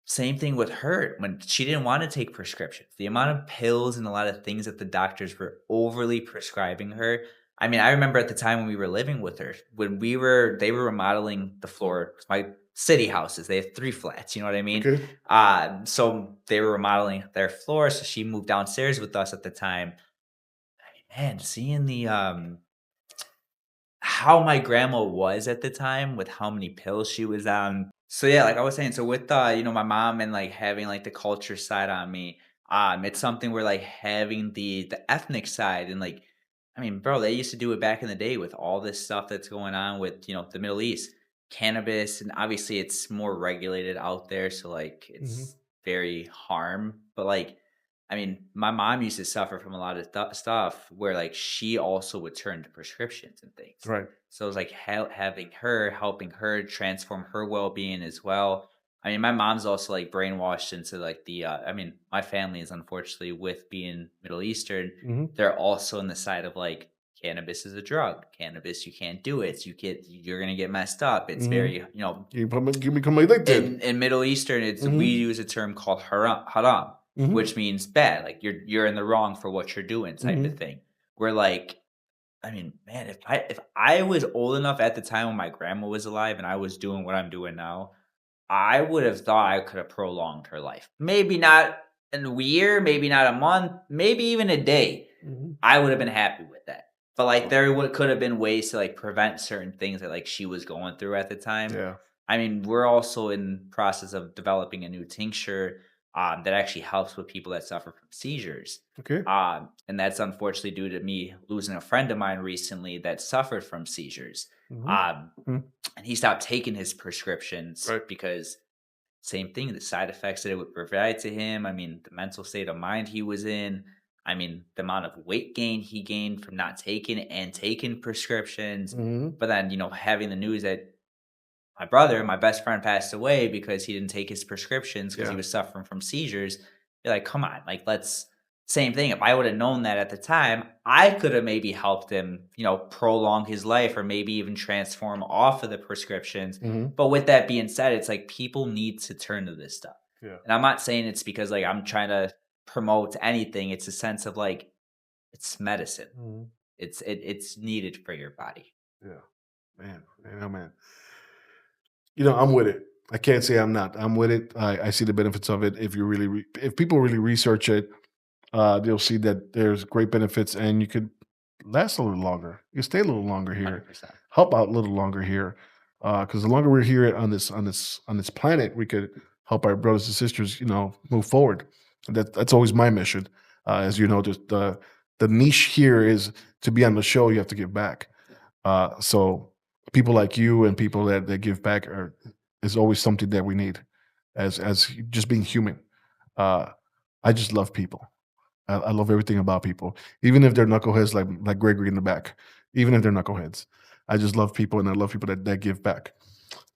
same thing with her when she didn't want to take prescriptions. The amount of pills and a lot of things that the doctors were overly prescribing her. I mean, I remember at the time when we were living with her, they were remodeling the floor. My city houses, they have 3 flats. You know what I mean? Okay. So they were remodeling their floor. So she moved downstairs with us at the time. Man, seeing the how my grandma was at the time with how many pills she was on. So yeah, like I was saying, so with my mom and having the culture side on me, it's something where having the ethnic side and I mean, bro, they used to do it back in the day with all this stuff that's going on with, the Middle East, cannabis, and obviously it's more regulated out there, so Mhm. it's very harm, but I mean, my mom used to suffer from a lot of stuff where she also would turn to prescriptions and things. Right. So it was having her, helping her transform her well being as well. I mean, my mom's also brainwashed into I mean, my family is unfortunately with being Middle Eastern, Mhm. they're also on the side of cannabis is a drug. Cannabis, you can't do it. You're gonna get messed up. It's Mhm. very, You become addicted. in Middle Eastern, we Mhm. use a term called haram, Mhm. which means bad. Like you're in the wrong for what you're doing, type of Mhm. thing. Where I mean, man, if I was old enough at the time when my grandma was alive and I was doing what I'm doing now, I would have thought I could have prolonged her life. Maybe not in a year, maybe not a month, maybe even a day. Mhm. I would have been happy with that. But Oh. there could have been ways to prevent certain things that she was going through at the time. Yeah. I mean, we're also in process of developing a new tincture that actually helps with people that suffer from seizures. Okay. And that's unfortunately due to me losing a friend of mine recently that suffered from seizures. Mhm. Um, Mhm. and he stopped taking his prescriptions Right. because same thing, the side effects that it would provide to him. I mean, the mental state of mind he was in. I mean, the amount of weight gain he gained from not taking and taking prescriptions. Mhm. But then, having the news that my brother, my best friend, passed away because he didn't take his prescriptions because he Yeah. was suffering from seizures. You're like, come on, let's same thing. If I would have known that at the time, I could have maybe helped him, prolong his life or maybe even transform off of the prescriptions. Mhm. But with that being said, it's people need to turn to this stuff. Yeah. And I'm not saying it's because I'm trying to promote anything. It's a sense of it's medicine. Mhm. It's needed for your body. Yeah. Man, oh man. I'm with it. I can't say I'm not. I'm with it. I see the benefits of it. If you really, if people really research it, they'll see that there's great benefits, and you could last a little longer. You stay a little longer here, 100%. help out a little longer here. Because the longer we're here on this planet, we could help our brothers and sisters, move forward. That's always my mission. As you know, just the niche here is to be on the show. You have to give back. So people like you and people that give back is always something that we need as just being human. Uh, I just love people. I love everything about people, even if they're knuckleheads like Gregory in the back. Even if they're knuckleheads, I just love people, and I love people that give back.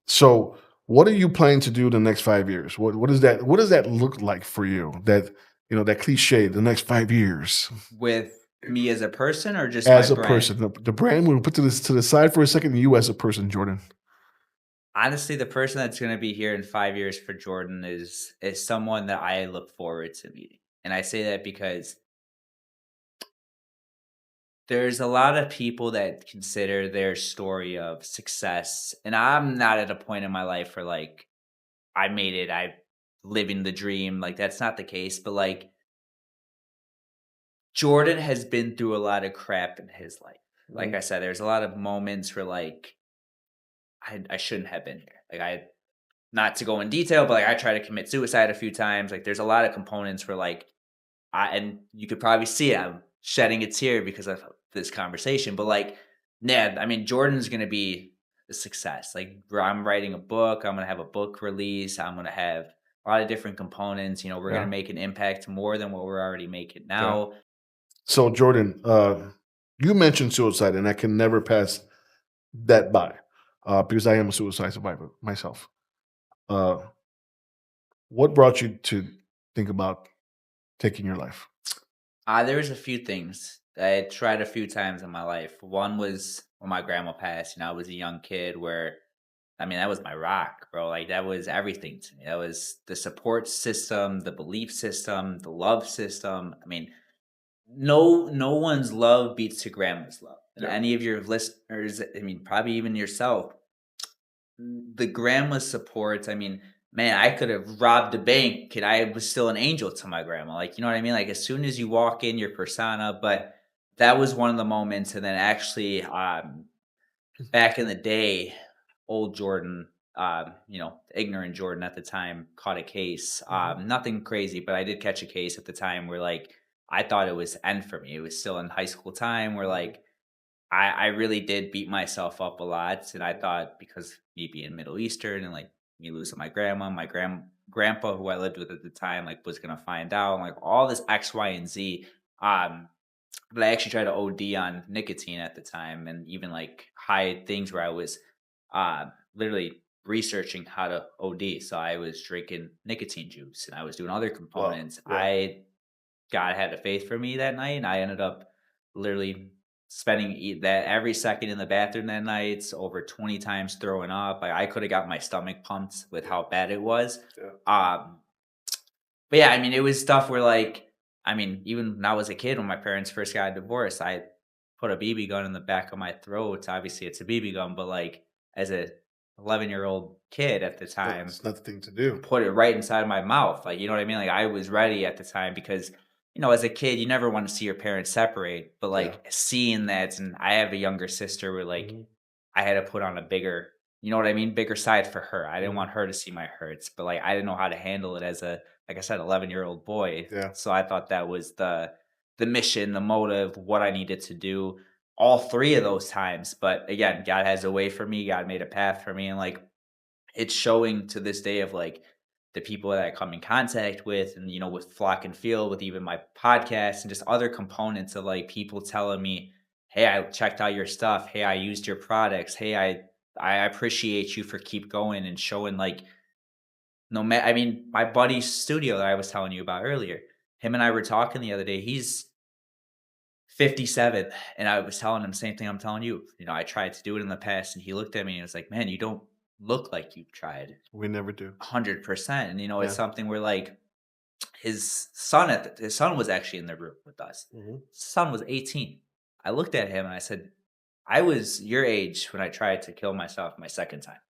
So, what are you planning to do the next 5 years? What does that look like for you? That cliche, the next 5 years With me as a person or just my as a brand? person. The brand we'll put to the side for a second. You as a person, Jordan. Honestly, the person that's gonna be here in 5 years for Jordan is someone that I look forward to meeting, and I say that because there's a lot of people that consider their story of success, and I'm not at a point in my life where, like, I made it, I living the dream, like, that's not the case, but, like, Jordan has been through a lot of crap in his life. Like Mhm. I said, there's a lot of moments where, like, I shouldn't have been here. Like, not to go in detail, but, like, I tried to commit suicide a few times, like, there's a lot of components where, like, and you could probably see it, I'm shedding a tear because of this conversation, but, like, yeah, I mean, Jordan's gonna be a success, like, where I'm writing a book, I'm gonna have a book release, I'm gonna have a lot of different components, we're gonna Yeah, make an impact more than what we're already making yeah. now. So, Jordan, you mentioned suicide, and I can never pass that by because I am a suicide survivor myself. Uh, what brought you to think about taking your life? There was a few things I had tried a few times in my life. One was when my grandma passed, I was a young kid where I mean, that was my rock, bro. Like that was everything to me. That was the support system, the belief system, the love system. I mean, no one's love beats your grandma's love. And Yeah. any of your listeners, I mean, probably even yourself, the grandma's supports. I mean, man, I could have robbed a bank and I was still an angel to my grandma. Like, you know what I mean? Like as soon as you walk in, your persona. But that was one of the moments. And then actually, back in the day, old Jordan, ignorant Jordan at the time caught a case. Mhm. Nothing crazy, but I did catch a case at the time where like I thought it was end for me. It was still in high school time where Mhm. like I really did beat myself up a lot. And I thought because me being Middle Eastern and like me losing my grandma, my grandpa who I lived with at the time, like was gonna find out, like all this X, Y, and Z. Um, but I actually tried to OD on nicotine at the time and even like hide things where I was literally researching how to OD. So I was drinking nicotine juice and I was doing other Wow. components. Yeah. God had a faith for me that night and I ended up literally spending that every second in the bathroom that night, over 20 times throwing up. I could have got my stomach pumped with how bad it was. Yeah. Um, but yeah, I mean, it was stuff where like, I mean, even when I was a kid, when my parents first got divorced, I put a BB gun in the back of my throat. Obviously, it's a BB gun, but like as a 11-year-old kid at the time, It's not the thing to do. put it right inside my mouth. Like, you know what I mean? Like I was ready at the time because, as a kid, you never want to see your parents separate, but Yeah. like seeing that, and I have a younger sister where like Mhm. I had to put on a bigger, you know what I mean? Bigger side for her. I didn't Mhm. want her to see my hurts, but like I didn't know how to handle it as a, like I said, 11-year-old boy. Yeah. So I thought that was the mission, the motive, what I needed to do all three of those times. But again, God has a way for me. God made a path for me, and like it's showing to this day of like the people that I come in contact with and with Flock and Field, with even my podcast and just other components of like people telling me, hey, I checked out your stuff, hey, I used your products, hey, I appreciate you for keep going and showing like no matter. I mean, my buddy's studio that I was telling you about earlier, him and I were talking the other day. He's 57, and I was telling him same thing I'm telling you. I tried to do it in the past, and he looked at me and was like, man, you don't look like you've tried We never do. 100%. And it's Yeah. something where like his son was actually in the room with us. Mhm. Son was 18. I looked at him and I said, I was your age when I tried to kill myself my second time.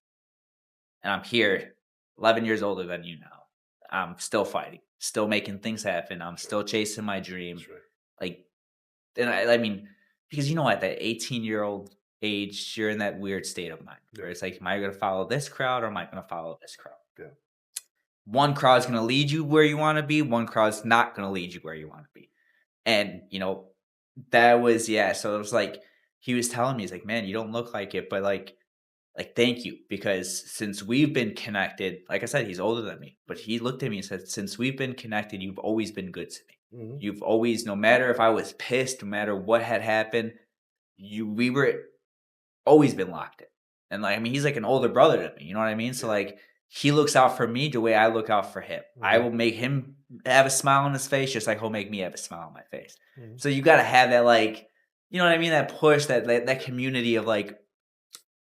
And I'm here 11 years older than you now. I'm still fighting, still making things happen. I'm still chasing my dream. That's right. Like, and I mean, because at that 18-year-old age, you're in that weird state of mind where it's like, am I going to follow this crowd or am I going to follow this crowd? Yeah. One crowd's going to lead you where you want to be. One crowd's not going to lead you where you want to be. And, that was, so it was like, he was telling me, he's like, man, you don't look like it, but like, thank you. Because since we've been connected, like I said, he's older than me, but he looked at me and said, since we've been connected, you've always been good to me. Mhm. You've always, no matter if I was pissed, no matter what had happened, we were always been locked in. And like, I mean, he's like an older brother to me, you know what I mean? So like, he looks out for me the way I look out for him. I will make him have a smile on his face, just like he'll make me have a smile on my face. So you got to have that, like, you know what I mean? That push, that community of like,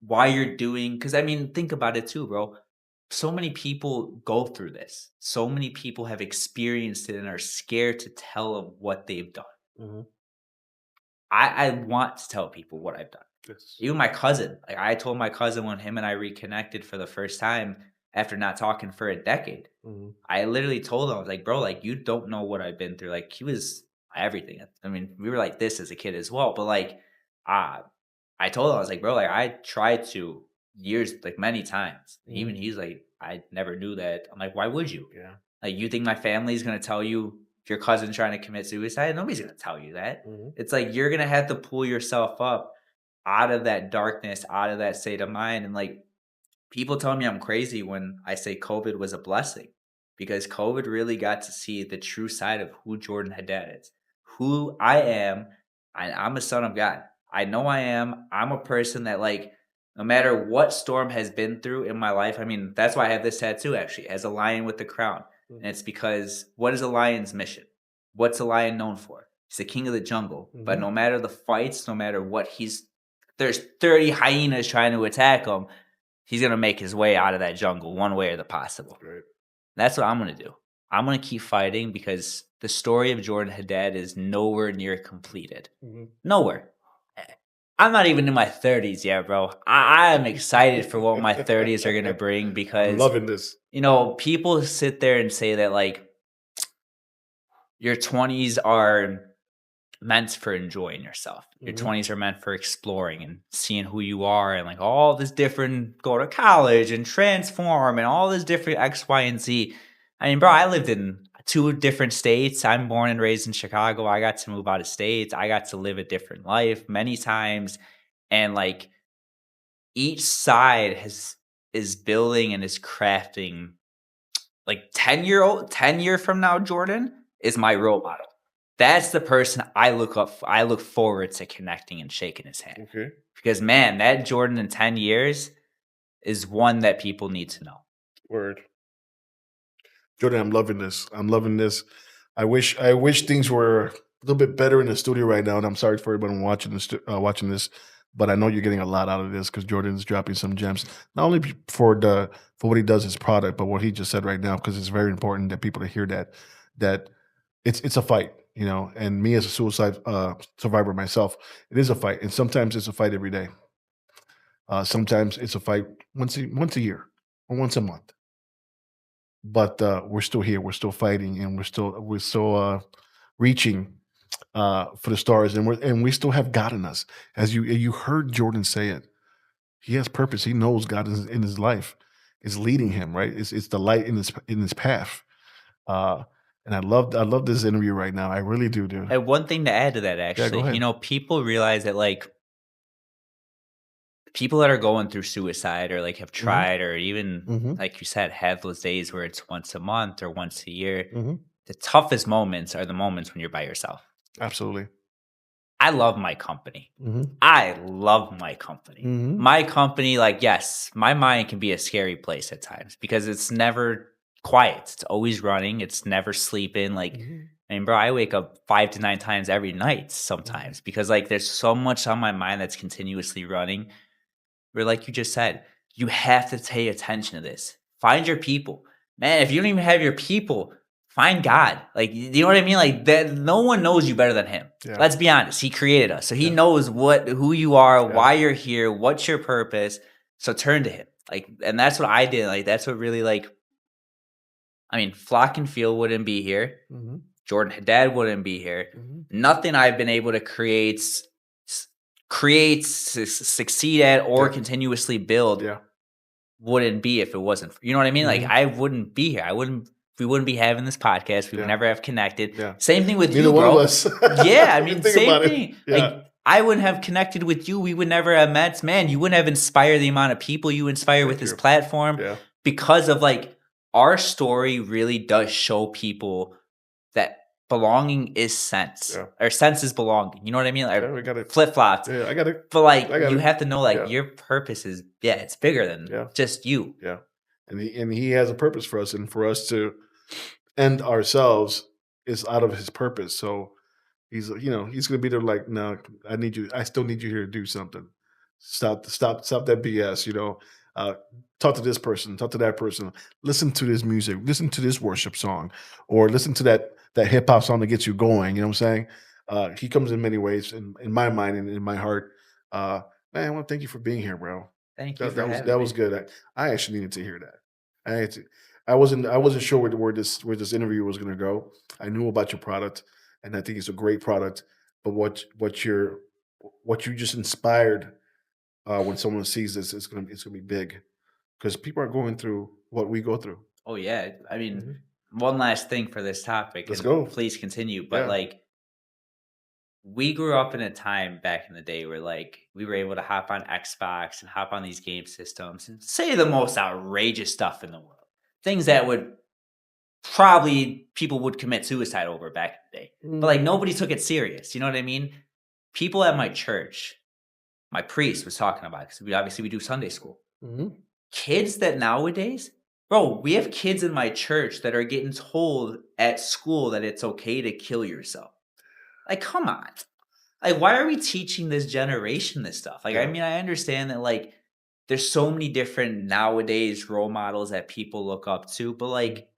why you're doing, because I mean, think about it too, bro. So many people go through this. So many people have experienced it and are scared to tell them what they've done. Mhm. I want to tell people what I've done. Yes. Even my cousin. Like I told my cousin when him and I reconnected for the first time after not talking for a decade. Mhm. I literally told him, I was like, bro, like you don't know what I've been through. Like he was everything. I mean, we were like this as a kid as well. But like I told him, I was like, bro, like I tried to years, like many times. Even he's like, I never knew that. I'm like, why would you? Yeah. Like, you think my family's gonna tell you your cousin's trying to commit suicide? Nobody's gonna tell you that. It's like you're gonna have to pull yourself up out of that darkness, out of that state of mind. And like people tell me I'm crazy when I say COVID was a blessing because COVID really got to see the true side of who Jordan Haddad is, who I am. I'm a son of God. I know I am. I'm a person that like, no matter what storm has been through in my life, I mean, that's why I have this tattoo actually, as a lion with the crown. And it's because what is a lion's mission? What's a lion known for? He's the king of the jungle. But no matter the fights, no matter what there's 30 hyenas trying to attack him, he's going to make his way out of that jungle one way or the possible. Right. That's what I'm going to do. I'm going to keep fighting because the story of Jordan Haddad is nowhere near completed. Nowhere. I'm not even in my 30s yet, bro. I am excited for what my 30s are going to bring because I'm loving this. People sit there and say that like your 20s are meant for enjoying yourself. Your 20s are meant for exploring and seeing who you are and like all this different, go to college and transform and all this different X, Y, and Z. I mean, bro, I lived in 2 different states. I'm born and raised in Chicago. I got to move out of state. I got to live a different life many times. And like each side is building and is crafting like 10 year from now, Jordan is my role model. That's the person I look forward to connecting and shaking his hand. Okay. Because man, that Jordan in 10 years is one that people need to know. Word. Jordan, I'm loving this. I'm loving this. I wish things were a little bit better in the studio right now. And I'm sorry for everyone watching this, but I know you're getting a lot out of this because Jordan's dropping some gems, not only for what he does his product, but what he just said right now, because it's very important that people to hear that it's a fight, and me as a suicide survivor myself, it is a fight. And sometimes it's a fight every day. Sometimes it's a fight once a year or once a month. But we're still here. We're still fighting, and we're still reaching for the stars, and we still have God in us. As you heard Jordan say it, he has purpose. He knows God is in his life is leading him. Right, it's the light in his path. And I love this interview right now. I really do, dude. And one thing to add to that, go actually, ahead. People realize that like people that are going through suicide or like have tried or even like you said have those days where it's once a month or once a year, the toughest moments are the moments when you're by yourself. Absolutely. I love my company. I love my company. My company, like, yes, my mind can be a scary place at times because it's never quiet. It's always running. It's never sleeping. Like, I mean, bro, I wake up 5 to 9 times every night sometimes because like there's so much on my mind that's continuously running. Where like you just said, you have to pay attention to this. Find your people. Man, if you don't even have your people, find God. Like, you know what I mean? Like that, no one knows you better than him. Yeah. Let's be honest. He created us. So he knows who you are, why you're here, what's your purpose. So turn to him. Like, and that's what I did. Like, that's what really like, I mean, Flock and Field wouldn't be here. Jordan Haddad wouldn't be here. Nothing I've been able to create create, succeed at, or Yeah. continuously build Yeah. wouldn't be if it wasn't for, you know what I mean? Like, I wouldn't be here. We wouldn't be having this podcast. We would Yeah. never have connected. Yeah. Same thing with Neither you, one of bro. us. Yeah, I You mean, think same about it. thing. Yeah. Like, I wouldn't have connected with you. We would never have met. Man, you wouldn't have inspired the amount of people you inspire with this you. platform Yeah. because of like our story really does show people that belonging is sense. Yeah. Or sense is belonging. You know what I mean? Like, Yeah, we got it. flip flops. Yeah, I got it. But like I got you it. have to know like Yeah. your purpose is it's bigger than Yeah. just you. Yeah. And he has a purpose for us, and for us to end ourselves is out of his purpose. So he's gonna be there like, no, I need you. I still need you here to do something. Stop that BS. Uh, talk to this person, talk to that person. Listen to this music. Listen to this worship song, or listen to that hip hop song that gets you going. You know what I'm saying? He comes in many ways in my mind and in my heart. Man, I want to thank you for being here, bro. Thank you That, for that was having that me. was good. I actually needed to hear that. I wasn't sure where this interview was going to go. I knew about your product, and I think it's a great product. But what you just inspired when someone sees this, it's gonna be big because people are going through what we go through. Oh yeah. I mean, Mhm. one last thing for this topic, Let's and go. please continue. But Yeah. like we grew up in a time back in the day where like we were able to hop on Xbox and hop on these game systems and say the most outrageous stuff in the world. Things that would probably people would commit suicide over back in the day. But like nobody took it serious. You know what I mean? People at my church, my priest was talking about it because we do Sunday school. Mhm. Kids that nowadays, bro, we have kids in my church that are getting told at school that it's okay to kill yourself. Like, come on. Like, why are we teaching this generation this stuff? Like, I Yeah. mean, I understand that, like, there's so many different nowadays role models that people look up to, but like,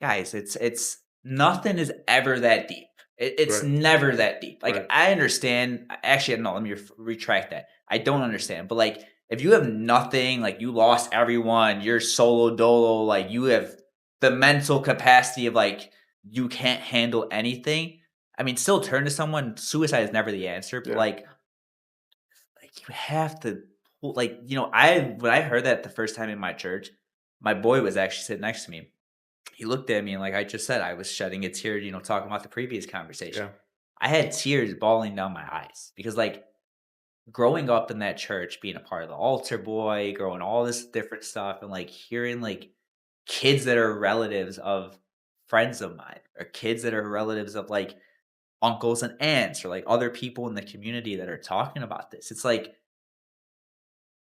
guys, it's nothing is ever that deep. It's Right. never that deep. Like, Right. I understand. Actually, no, let me retract that. I don't understand. But like, if you have nothing, like you lost everyone, you're solo dolo, like you have the mental capacity of like you can't handle anything. I mean, still turn to someone. Suicide is never the answer, but Yeah. like you have to, like, I when I heard that the first time in my church, my boy was actually sitting next to me. He looked at me and like I just said, I was shedding a tear, talking about the previous conversation. Yeah. I had tears bawling down my eyes because like growing up in that church, being a part of the altar boy, growing all this different stuff, and like hearing like kids that are relatives of friends of mine, or kids that are relatives of like uncles and aunts, or like other people in the community that are talking about this. It's like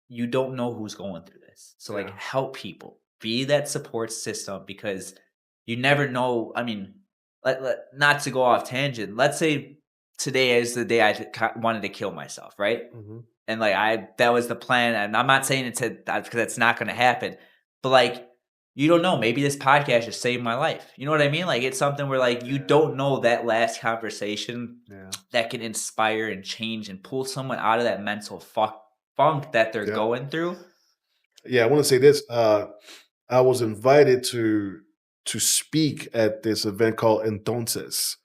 you don't know who's going through this. So like Yeah. help people. Be that support system because you never know. I mean, not to go off tangent. Let's say today is the day I wanted to kill myself, right? Mhm. And like that was the plan. And I'm not saying because that's not going to happen. But like you don't know. Maybe this podcast just saved my life. You know what I mean? Like it's something where like you don't know that last conversation Yeah. that can inspire and change and pull someone out of that mental funk that they're Yeah. going through. Yeah, I want to say this. I was invited to speak at this event called Entonces.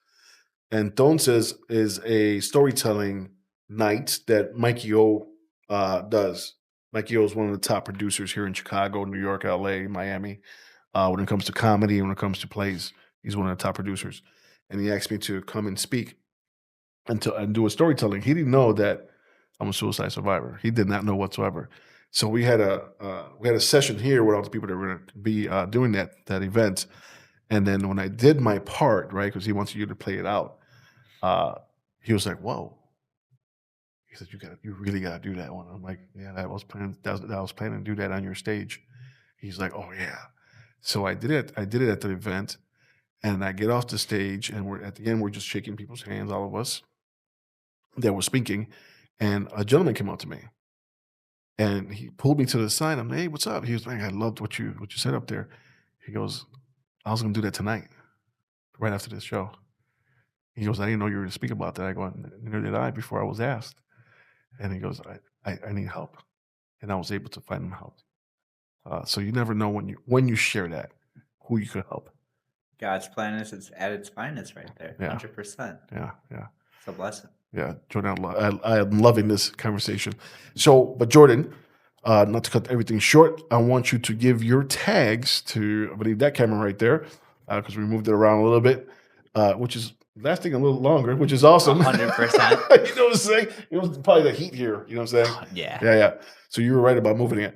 Entonces is a storytelling night that Mikey O does. Mikey O is one of the top producers here in Chicago, New York, LA, Miami. When it comes to comedy, when it comes to plays, he's one of the top producers. And he asked me to come and speak and do a storytelling. He didn't know that I'm a suicide survivor. He did not know whatsoever. So we had a session here with all the people that were going to be doing that event. And then when I did my part, right, because he wants you to play it out, he was like, "Whoa!" He said, "You really got to do that one." I'm like, "Yeah, I was planning to do that on your stage." He's like, "Oh yeah." So I did it. I did it at the event, and I get off the stage, and we're at the end. We're just shaking people's hands, all of us that were speaking, and a gentleman came up to me. And he pulled me to the side. I'm like, "Hey, what's up?" He was like, "I loved what you said up there." He goes, "I was gonna do that tonight, right after this show." He goes, "I didn't know you were gonna speak about that." I go, "Neither did I before I was asked." And he goes, I need help. And I was able to find him help. So you never know when you share that, who you could help. God's plan is it's at its finest right there. Yeah. 100%. Yeah, yeah. It's a blessing. Yeah, Jordan, I am loving this conversation. So, but Jordan, not to cut everything short, I want you to give your tags to, I believe, that camera right there, because we moved it around a little bit, which is lasting a little longer, which is awesome. 100%. You know what I'm saying? It was probably the heat here. You know what I'm saying? Yeah. Yeah. So you were right about moving it.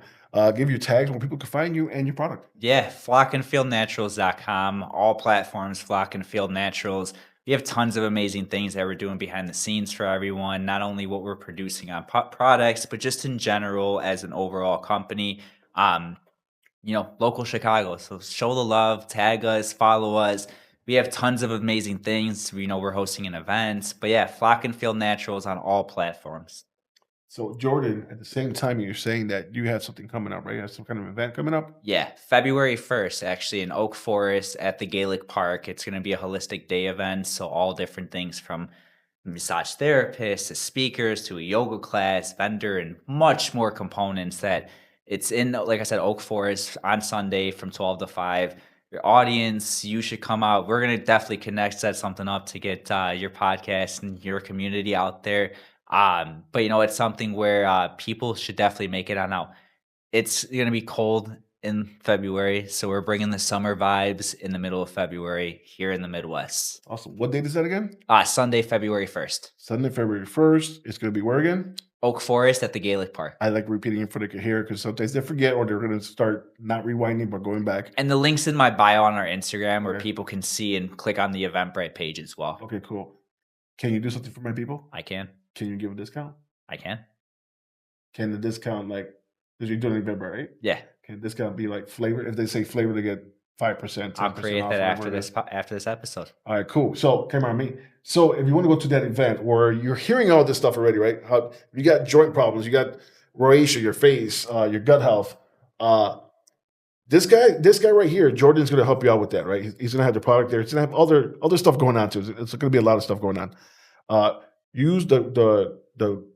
Give your tags where people can find you and your product. Yeah, flockandfieldnaturals.com, all platforms, Flock and Field Naturals. We have tons of amazing things that we're doing behind the scenes for everyone, not only what we're producing on products, but just in general as an overall company. Um, local Chicago. So show the love, tag us, follow us. We have tons of amazing things. We're hosting an event. But yeah, Flock and Field Naturals on all platforms. So Jordan, at the same time, you're saying that you have something coming up, right? You have some kind of event coming up. Yeah, February 1st, actually, in Oak Forest at the Gaelic Park. It's going to be a holistic day event. So, all different things from massage therapists to speakers to a yoga class, vendor, and much more components that it's in, like I said, Oak Forest on Sunday from 12 to 5. Your audience, you should come out. We're going to definitely connect, set something up to get your podcast and your community out there. But it's something where people should definitely make it on out. It's going to be cold in February, so we're bringing the summer vibes in the middle of February here in the Midwest. Awesome. What date is that again? Sunday, February 1st. Sunday, February 1st. It's going to be where again? Oak Forest at the Gaelic Park. I like repeating it for the hear because sometimes they forget or they're going to start not rewinding but going back. And the link's in my bio on our Instagram where people can see and click on the Eventbrite page as well. Okay, cool. Can you do something for my people? I can. Can you give a discount? I can. Can the discount, like, because you're doing Eventbrite, right? Yeah. Can the discount be like flavor? If they say flavor, they get 5%, 10% I'll create off, that whatever after this episode. All right, cool. So, camera on me. So, if you want to go to that event where you're hearing all this stuff already, right? You got joint problems, you got rosacea, your face, your gut health. This guy right here, Jordan's going to help you out with that, right? He's going to have the product there. He's going to have other stuff going on too. It's going to be a lot of stuff going on. Use the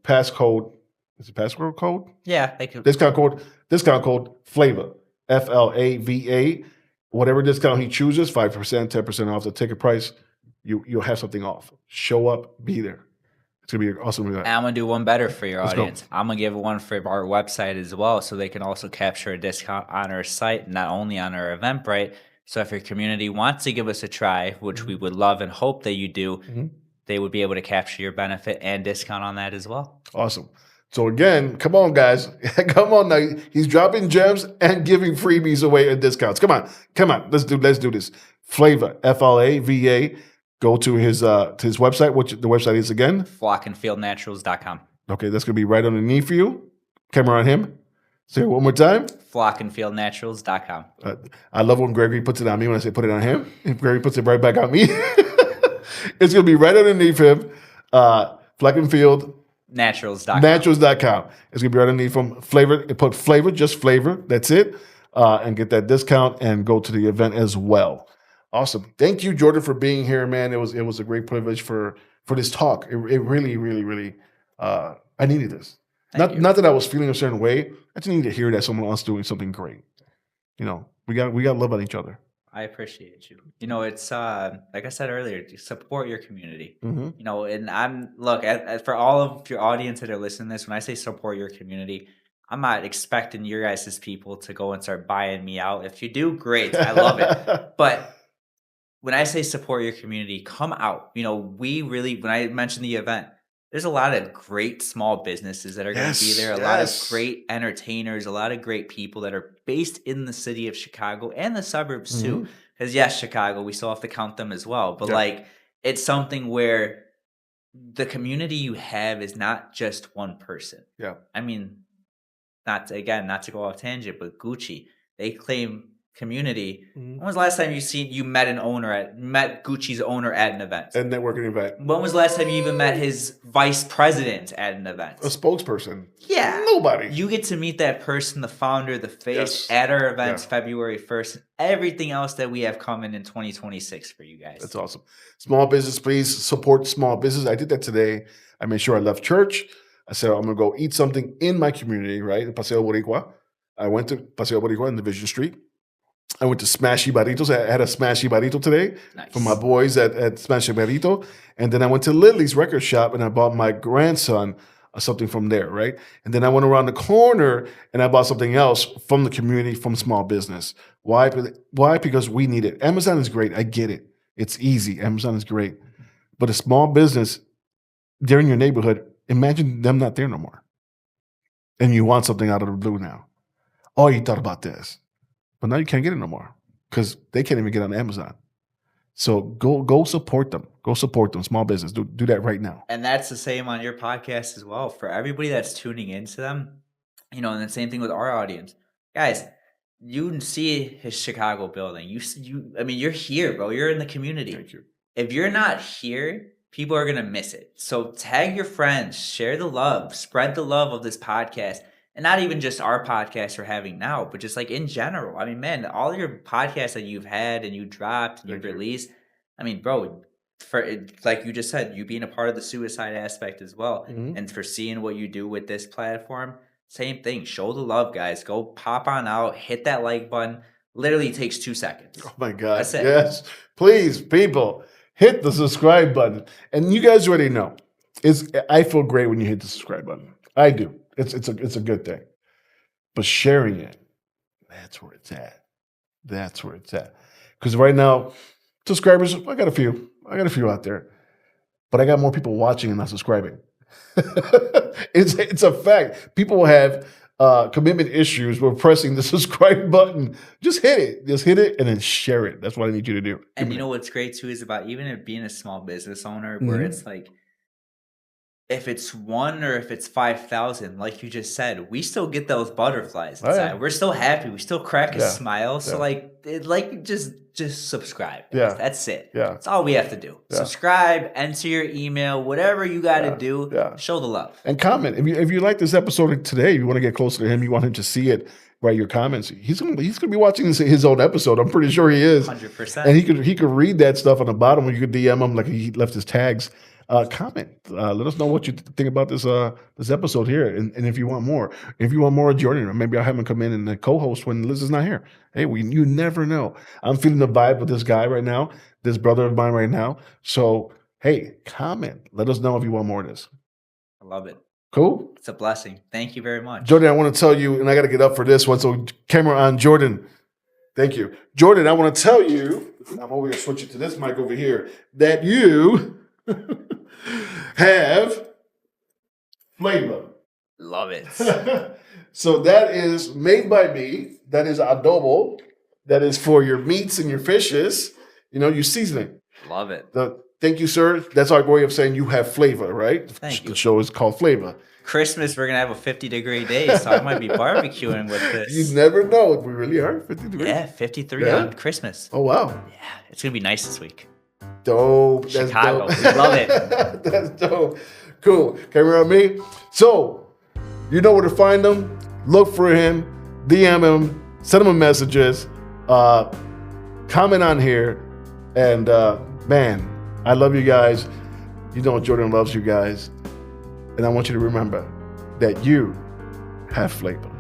passcode. Is it password code? Yeah, they could. Discount code flavor, FLAVA. Whatever discount he chooses, 5%, 10% off the ticket price. You'll have something off. Show up, be there. It's gonna be an awesome event. I'm gonna do one better for your Let's audience. go. I'm gonna give one for our website as well, so they can also capture a discount on our site, not only on our Eventbrite. So if your community wants to give us a try, which we would love and hope that you do, they would be able to capture your benefit and discount on that as well. Awesome. So again, come on, guys. Come on now. He's dropping gems and giving freebies away and discounts. Come on. Let's do this. Flavor, FLAVA. Go to his website. What the website is again? Flockandfieldnaturals.com. Okay, that's gonna be right underneath you. Camera on him. Say it one more time. Flockandfieldnaturals.com. I love when Gregory puts it on me when I say put it on him. If Gregory puts it right back on me, it's gonna be right underneath him. Fleck'n'Field. Naturals.com. Naturals.com. It's going to be right underneath from flavor. Put flavor, just flavor. That's it. And get that discount and go to the event as well. Awesome. Thank you, Jordan, for being here, man. It was a great privilege for this talk. It really, really, really, I needed this. Not that I was feeling a certain way. I just needed to hear that someone else doing something great. We got to love on each other. I appreciate you. It's like I said earlier, support your community. And for all of your audience that are listening to this, when I say support your community, I'm not expecting your guys' people to go and start buying me out. If you do, great. I love it. But when I say support your community, come out. When I mentioned the event, there's a lot of great small businesses that are going to be there, a lot of great entertainers, a lot of great people that are based in the city of Chicago and the suburbs too. Because yes, Chicago, we still have to count them as well. But it's something where the community you have is not just one person. Yeah. I mean, not to go off tangent, but Gucci, they claim community. When was the last time you met Gucci's owner at an event? A networking event. When was the last time you even met his vice president at an event? A spokesperson. Yeah. Nobody. You get to meet that person, the founder, the face at our events February 1st, and everything else that we have coming in 2026 for you guys. That's awesome. Small business, please support small business. I did that today. I made sure I left church. I said, I'm going to go eat something in my community, right? Paseo Boricua. I went to Paseo Boricua in Division Street. I went to Smashy Barritos. I had a Smashy Barrito today Nice. from my boys at Smashy Barrito. And then I went to Lily's record shop and I bought my grandson something from there, right? And then I went around the corner and I bought something else from the community, from small business. Why? Why? Because we need it. Amazon is great. I get it. It's easy. Amazon is great. But a small business, they're in your neighborhood. Imagine them not there no more. And you want something out of the blue now. Oh, you thought about this. But now you can't get it no more because they can't even get on Amazon. So go support them. Go support them. Small business. Do that right now. And that's the same on your podcast as well. For everybody that's tuning into them, and the same thing with our audience. Guys, you see his Chicago building. You're here, bro. You're in the community. Thank you. If you're not here, people are going to miss it. So tag your friends, share the love, spread the love of this podcast. And not even just our podcast we're having now, but just like in general. I mean, man, all your podcasts that you've had and you dropped and you've released. I mean, bro, like you just said, you being a part of the suicide aspect as well. Mm-hmm. And for seeing what you do with this platform, same thing. Show the love, guys. Go pop on out, hit that like button. Literally takes 2 seconds. Oh my God. That's it. Yes. Please, people, hit the subscribe button. And you guys already know. I feel great when you hit the subscribe button. I do. It's a good thing. But sharing it, that's where it's at. That's where it's at. Because right now, subscribers, I got a few out there. But I got more people watching and not subscribing. It's a fact. People have commitment issues with pressing the subscribe button. Just hit it and then share it. That's what I need you to do. And you know what's great too is about even it being a small business owner where it's like, if it's 1 or if it's 5,000, like you just said, we still get those butterflies inside. Oh, yeah. We're still happy. We still crack a smile. So Yeah. just subscribe. Yeah. That's it. Yeah. That's all we have to do. Yeah. Subscribe, enter your email, whatever you got to do. Yeah. Show the love. And comment. If you like this episode today, you want to get closer to him, you want him to see it, write your comments. He's gonna be watching his own episode. I'm pretty sure he is. 100%. And he could read that stuff on the bottom, or you could DM him like he left his tags. Comment. Let us know what you think about this episode here, and if you want more. If you want more of Jordan, maybe I'll have him come in and co-host when Liz is not here. Hey, you never know. I'm feeling the vibe of this guy right now, this brother of mine right now. So hey, comment. Let us know if you want more of this. I love it. Cool. It's a blessing. Thank you very much. Jordan, I want to tell you, and I got to get up for this one. So camera on, Jordan. Thank you, Jordan. I want to tell you. I'm over here switching to this mic over here that you have flavor. Love it. So that is made by me. That is adobo. That is for your meats and your fishes. Your seasoning. Love it. Thank you, sir. That's our way of saying you have flavor, right? Thank you. The show is called Flavor. Christmas, we're going to have a 50-degree day, so I might be barbecuing with this. You never know if we really are 50 degrees. Yeah, 53 on Christmas. Oh, wow. Yeah, it's going to be nice this week. Dope. That's Chicago. dope. We love it. That's dope. Cool. Camera on me. So, you know where to find him. Look for him. DM him. Send him messages. Comment on here. And, man, I love you guys. You know Jordan loves you guys. And I want you to remember that you have flavor.